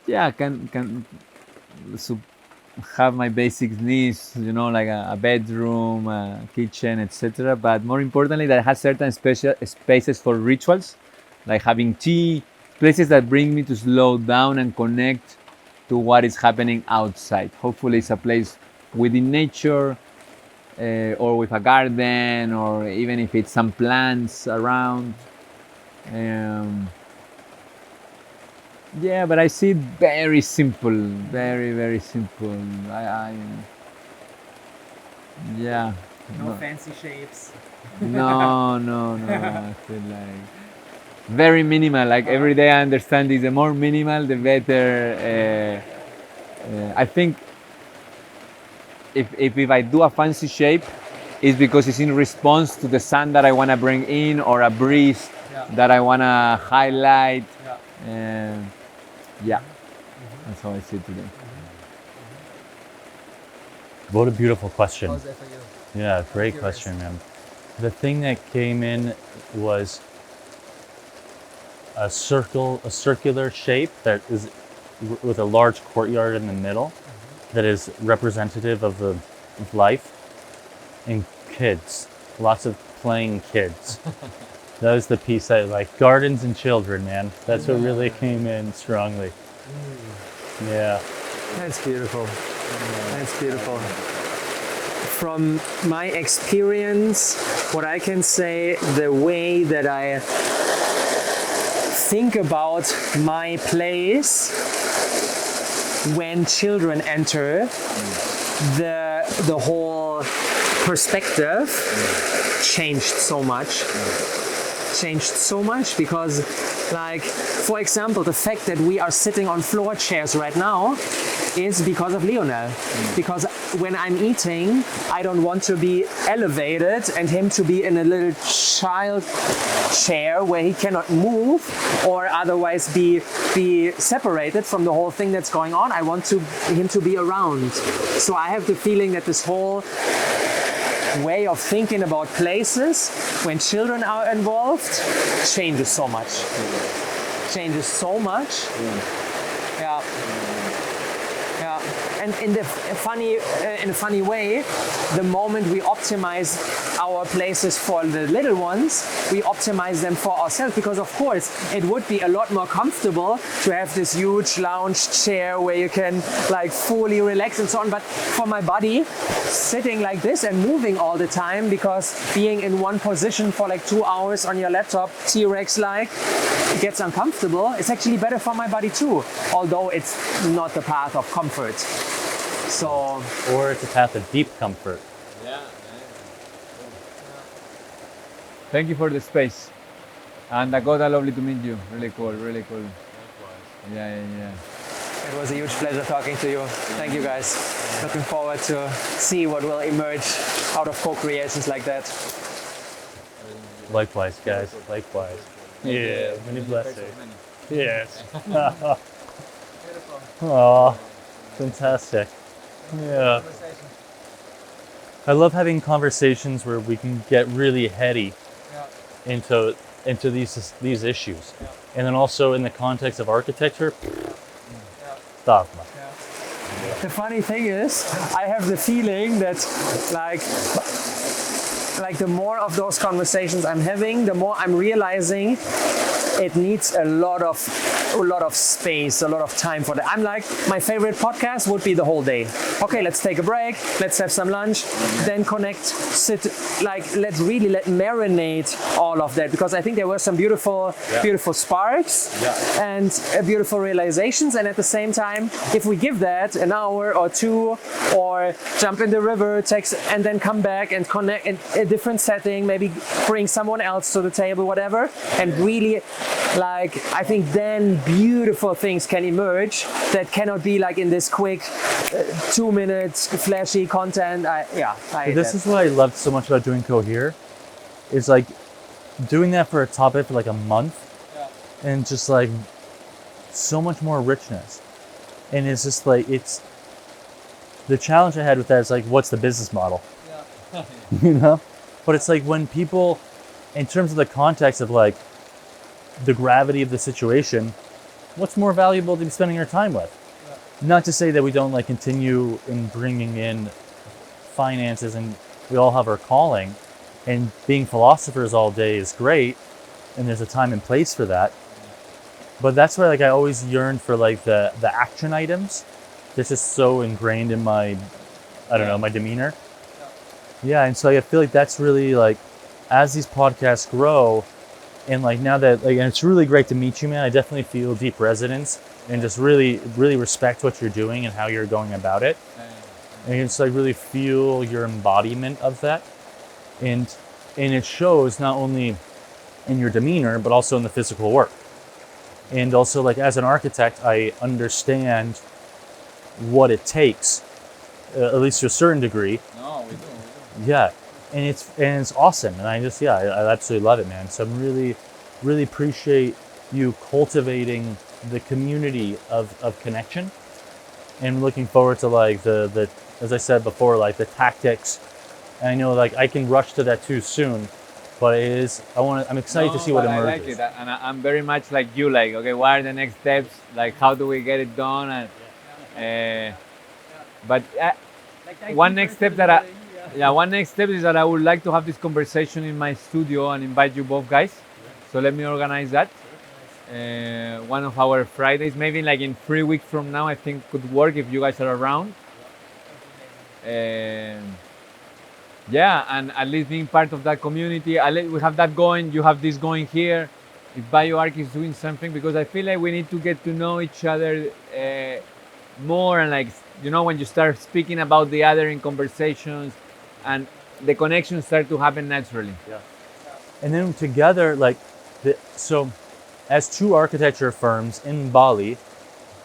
yeah, can have my basic needs, like a bedroom, a kitchen, etc. But more importantly, that has certain special spaces for rituals, like having tea, places that bring me to slow down and connect to what is happening outside. Hopefully it's a place within nature, or with a garden, or even if it's some plants around. Yeah, but I see it very simple, very, very simple. Yeah. No fancy shapes. No, no, no. I feel like very minimal. Like every day I understand is the more minimal, the better. I think if I do a fancy shape, it's because it's in response to the sun that I want to bring in or a breeze that I want to highlight. Yeah, that's how I see it today. What a beautiful question. How's that for you? Yeah, great question, man. The thing that came in was a circular shape that is with a large courtyard in the middle that is representative of life and kids. Lots of playing kids. That was the piece I like. Gardens and children, man. That's what really came in strongly. Yeah. That's beautiful. That's beautiful. From my experience, what I can say, the way that I think about my place when children enter, the whole perspective changed so much. Because, like, for example, the fact that we are sitting on floor chairs right now is because of Lionel. Because when I'm eating, I don't want to be elevated and him to be in a little child chair where he cannot move or otherwise be separated from the whole thing that's going on. I want him to be around. So I have the feeling that this whole way of thinking about places when children are involved changes so much. Yeah. And in a funny way, the moment we optimize our places for the little ones, we optimize them for ourselves, because of course it would be a lot more comfortable to have this huge lounge chair where you can like fully relax and so on. But for my body, sitting like this and moving all the time, because being in one position for like 2 hours on your laptop, T-Rex like, it gets uncomfortable. It's actually better for my body too, although it's not the path of comfort. So, Or it's a path of deep comfort. Thank you for the space. And Dakotah, lovely to meet you. Really cool, really cool. Yeah. it was a huge pleasure talking to you. Thank you guys. Looking forward to see what will emerge out of co-creations like that. Likewise, guys. Likewise. Yeah, many blessings. Yes. Oh, fantastic. Yeah. I love having conversations where we can get really heady into these issues. And then also in the context of architecture, dogma. The funny thing is, I have the feeling that like the more of those conversations I'm having, the more I'm realizing it needs a lot of space, a lot of time for that. I'm like, my favorite podcast would be the whole day. Okay, let's take a break, let's have some lunch, then connect, sit, like let marinate all of that, because I think there were some beautiful sparks and beautiful realizations. And at the same time, if we give that an hour or two, or jump in the river, and then come back and connect in a different setting, maybe bring someone else to the table, whatever, and really, like, I think then beautiful things can emerge that cannot be like in this quick 2 minutes flashy content. This is what I loved so much about doing Cohere. It's like doing that for a topic for like a month, and just like so much more richness. And it's just like, it's the challenge I had with that is like, what's the business model? You know? But it's like when people, in terms of the context of like the gravity of the situation, what's more valuable to be spending your time with? Not to say that we don't like continue in bringing in finances, and we all have our calling, and being philosophers all day is great, and there's a time and place for that. But that's why like I always yearn for like the action items. This is so ingrained in my, my demeanor. Yeah, and so I feel like that's really like, as these podcasts grow, And like now that like, and it's really great to meet you, man. I definitely feel deep resonance and just really, really respect what you're doing and how you're going about it. And you just like really feel your embodiment of that. And it shows not only in your demeanor, but also in the physical work. And also like as an architect, I understand what it takes, at least to a certain degree. No, we do. Yeah. And it's awesome. And I just, I absolutely love it, man. So I'm really, really appreciate you cultivating the community of connection, and looking forward to like the as I said before, like the tactics. And I know like I can rush to that too soon, but I'm excited to see what emerges. I like it, and I'm very much like you. Like, okay, what are the next steps? Like, how do we get it done? And but one next step is that I would like to have this conversation in my studio and invite you both guys. So let me organize that. One of our Fridays, maybe like in 3 weeks from now, I think could work if you guys are around. Yeah, and at least being part of that community, we have that going, you have this going here. If BioArc is doing something, because I feel like we need to get to know each other more, and like, you know, when you start speaking about the other in conversations, and the connections start to happen naturally. Yeah. And then together, like, so as two architecture firms in Bali,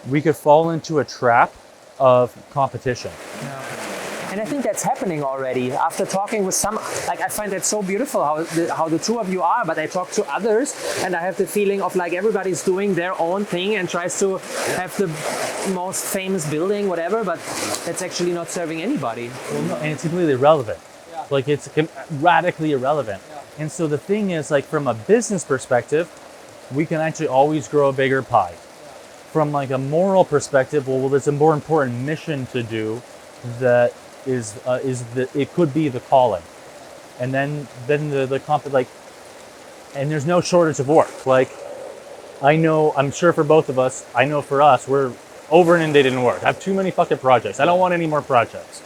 we could fall into a trap of competition. And I think that's happening already. After talking with some, like I find that so beautiful how the two of you are, but I talk to others and I have the feeling of like everybody's doing their own thing and tries to have the most famous building, whatever, but that's actually not serving anybody. Well, no, and it's completely irrelevant. Like it's radically irrelevant. And so the thing is, like from a business perspective, we can actually always grow a bigger pie. From like a moral perspective, well, there's a more important mission to do that is that it could be the calling, and then like, and there's no shortage of work. Like, I'm sure for both of us, I know for us, we're over inundated in work. I have too many fucking projects. I don't want any more projects.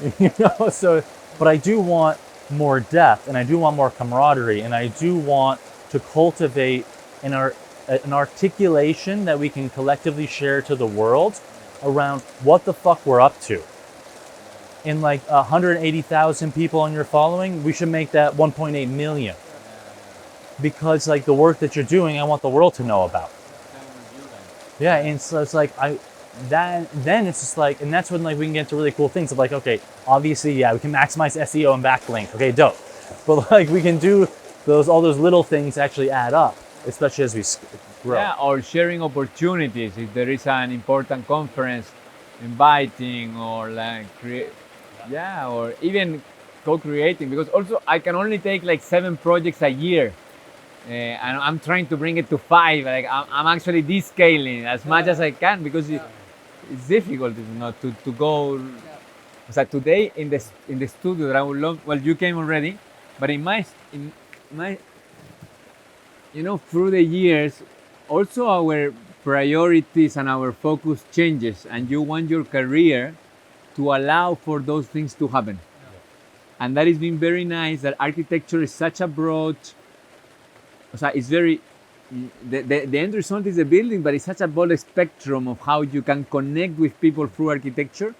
Okay. You know, so, but I do want more depth, and I do want more camaraderie, and I do want to cultivate an articulation that we can collectively share to the world around what the fuck we're up to. In like 180,000 people on your following, we should make that 1.8 million. Because like the work that you're doing, I want the world to know about. Yeah, and so it's like then it's just like, and that's when like we can get into really cool things of like, okay, obviously, yeah, we can maximize SEO and backlink. Okay, dope. But like we can do all those little things actually add up, especially as we grow. Yeah, or sharing opportunities. If there is an important conference, inviting or like or even co-creating, because also I can only take like 7 projects a year, and I'm trying to bring it to 5. Like I'm actually descaling as much as I can, because it's difficult, you know, to go. So today in the studio that I would love. Well, you came already, but in my you know, through the years, also our priorities and our focus changes, and you want your career to allow for those things to happen. And that has been very nice, that architecture is such a broad, it's very, the end result is a building, but it's such a broad spectrum of how you can connect with people through architecture.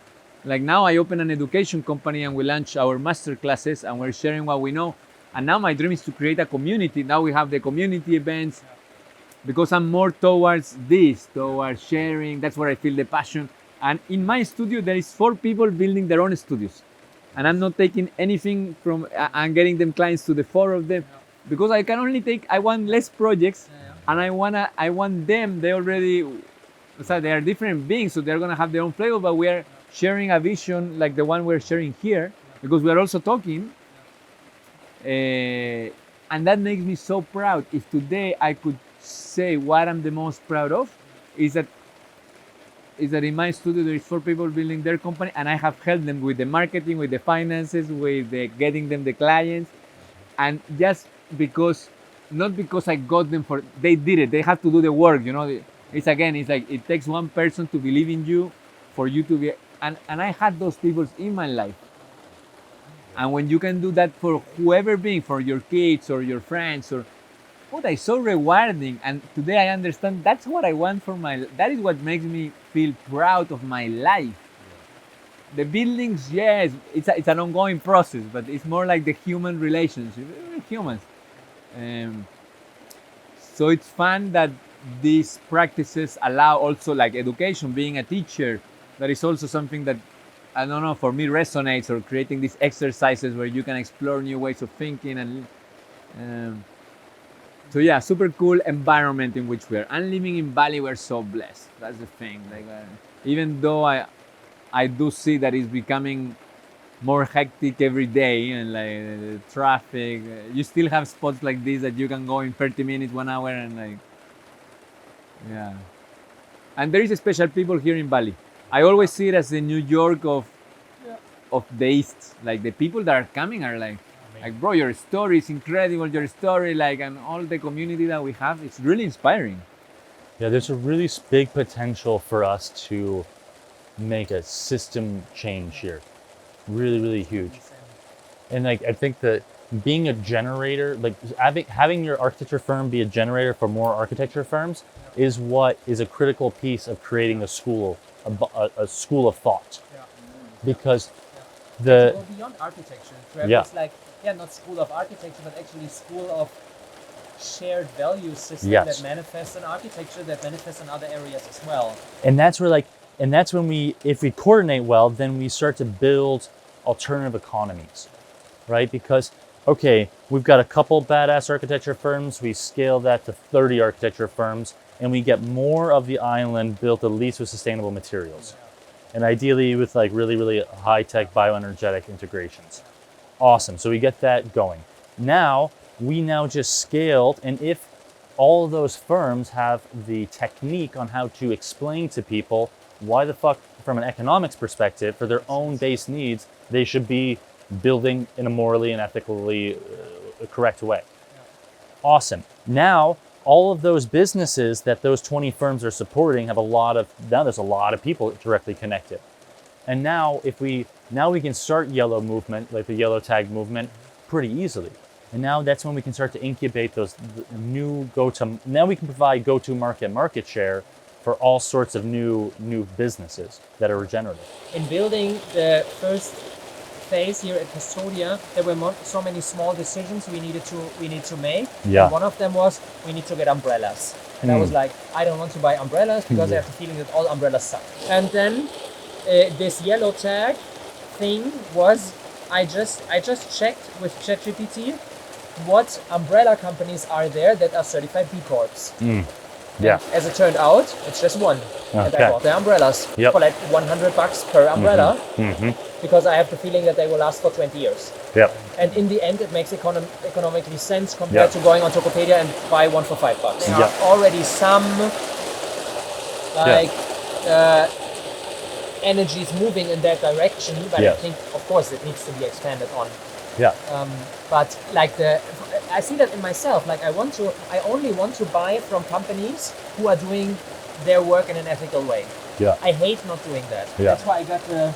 Like now I open an education company and we launch our master classes and we're sharing what we know. And now my dream is to create a community. Now we have the community events, because I'm more towards sharing. That's where I feel the passion. And in my studio, there is 4 people building their own studios. And I'm not taking anything from, I'm getting them clients to the 4 of them. Because I can only I want less projects, and I want them, they are different beings, so they're gonna have their own flavor, but we are sharing a vision like the one we're sharing here, because we are also talking. And that makes me so proud. If today I could say what I'm the most proud of, is that in my studio there is 4 people building their company, and I have helped them with the marketing, with the finances, with getting them the clients, and just because, not because I got them they did it. They have to do the work, you know. It's like it takes one person to believe in you, for you to be, and I had those people in my life. And when you can do that for whoever being, for your kids or your friends, or Puta, it's so rewarding. And today I understand that's what I want for that is what makes me feel proud of my life. The buildings, yes, it's an ongoing process, but it's more like the human relationship. We're humans. So it's fun that these practices allow also like education, being a teacher. That is also something that, I don't know, for me resonates, or creating these exercises where you can explore new ways of thinking. And so yeah, super cool environment in which we are. And living in Bali, we're so blessed. That's the thing. Like, even though I do see that it's becoming more hectic every day, and like traffic, you still have spots like this that you can go in 30 minutes, 1 hour, and like, yeah. And there is special people here in Bali. I always see it as the New York of the East. Like the people that are coming are like, bro, your story is incredible. Your story, like, and all the community that we have, it's really inspiring. Yeah, there's a really big potential for us to make a system change here. Really, really huge. And like, I think that being a generator, like having your architecture firm be a generator for more architecture firms is what is a critical piece of creating a school of thought. Because to go beyond architecture, Yeah. it's like, not school of architecture, but actually school of shared value system Yes. that manifests in architecture, that manifests in other areas as well. And that's where that's when if we coordinate well, then we start to build alternative economies, right? Because, okay, we've got a couple badass architecture firms, we scale that to 30 architecture firms, and we get more of the island built at least with sustainable materials. And ideally with like really, really high-tech bioenergetic integrations. Awesome, so we get that going. Now, we just scaled, and if all of those firms have the technique on how to explain to people why the fuck, from an economics perspective, for their own base needs, they should be building in a morally and ethically correct way. Awesome. Now, all of those businesses that those 20 firms are supporting have there's a lot of people directly connected. And now we can start yellow movement, like the yellow tag movement, pretty easily. And now that's when we can start to incubate those new now we can provide go-to market share for all sorts of new businesses that are regenerative. In building the first phase here at Custodia, there were so many small decisions we need to make. Yeah. And one of them was we need to get umbrellas. And I was like, I don't want to buy umbrellas because I have the feeling that all umbrellas suck. And then this yellow tag thing was, I just checked with ChatGPT what umbrella companies are there that are certified B Corps. Yeah. As it turned out, it's just one. And I bought the umbrellas for like $100 per umbrella because I have the feeling that they will last for 20 years. Yep. And in the end, it makes economically sense compared to going on Dakotah and buy one for $5. There are already some energies moving in that direction, but I think, of course, it needs to be expanded on. Yeah. But like I see that in myself. Like I only want to buy from companies who are doing their work in an ethical way. Yeah. I hate not doing that. Yeah. That's why I got the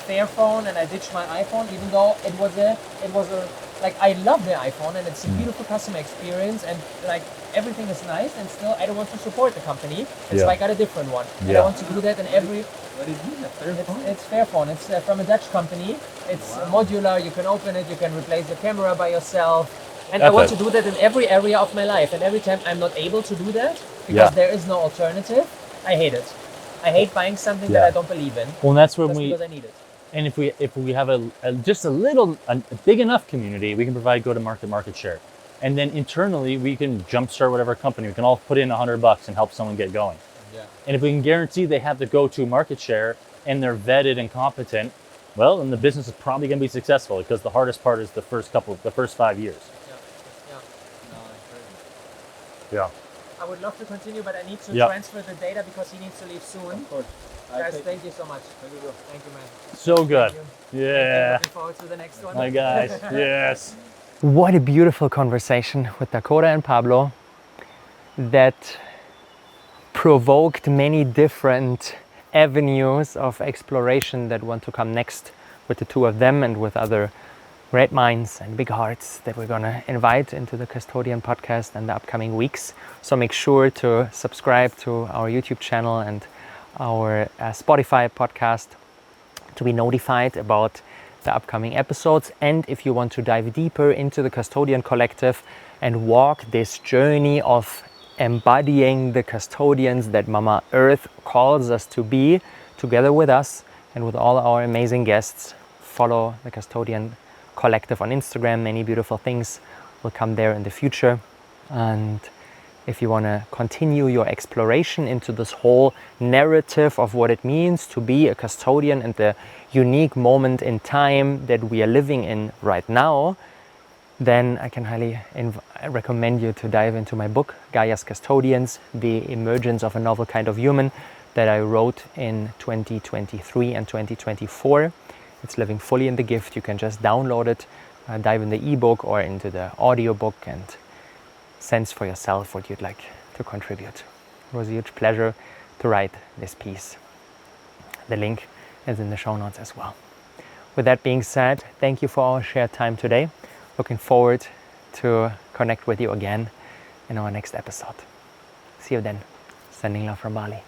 Fairphone, and I ditched my iPhone, even though it was a like, I love the iPhone and it's a beautiful customer experience, and like everything is nice, and still I don't want to support the company, and so I got a different one. And I want to do that in every. What is it? Fairphone? It's Fairphone. It's from a Dutch company. It's modular. You can open it. You can replace the camera by yourself. And I want to do that in every area of my life. And every time I'm not able to do that because there is no alternative, I hate it. I hate buying something that I don't believe in. Well, and that's when because I need it. And if we have a big enough community, we can provide market share. And then internally, we can jumpstart whatever company. We can all put in $100 and help someone get going. Yeah. And if we can guarantee they have the go-to market share and they're vetted and competent, well, then the business is probably going to be successful, because the hardest part is the first 5 years. Yeah. I would love to continue, but I need to transfer the data because he needs to leave soon. Of course. Guys, thank you so much. Thank you, man. So good. Thank you. Yeah. Looking forward to the next one. My guys. Yes. What a beautiful conversation with Dakotah and Pablo that provoked many different avenues of exploration that want to come next with the two of them and with other great minds and big hearts that we're going to invite into the Custodian podcast in the upcoming weeks. So make sure to subscribe to our YouTube channel and our Spotify podcast to be notified about the upcoming episodes. And if you want to dive deeper into the Custodian Collective and walk this journey of embodying the custodians that Mama Earth calls us to be, together with us and with all our amazing guests, follow the Custodian Collective on Instagram. Many beautiful things will come there in the future. And if you want to continue your exploration into this whole narrative of what it means to be a custodian and the unique moment in time that we are living in right now, then I can highly recommend you to dive into my book, Gaia's Custodians, The Emergence of a Novel Kind of Human, that I wrote in 2023 and 2024. It's living fully in the gift. You can just download it, dive in the ebook or into the audiobook and sense for yourself what you'd like to contribute. It was a huge pleasure to write this piece. The link is in the show notes as well. With that being said, thank you for our shared time today. Looking forward to connect with you again in our next episode. See you then. Sending love from Bali.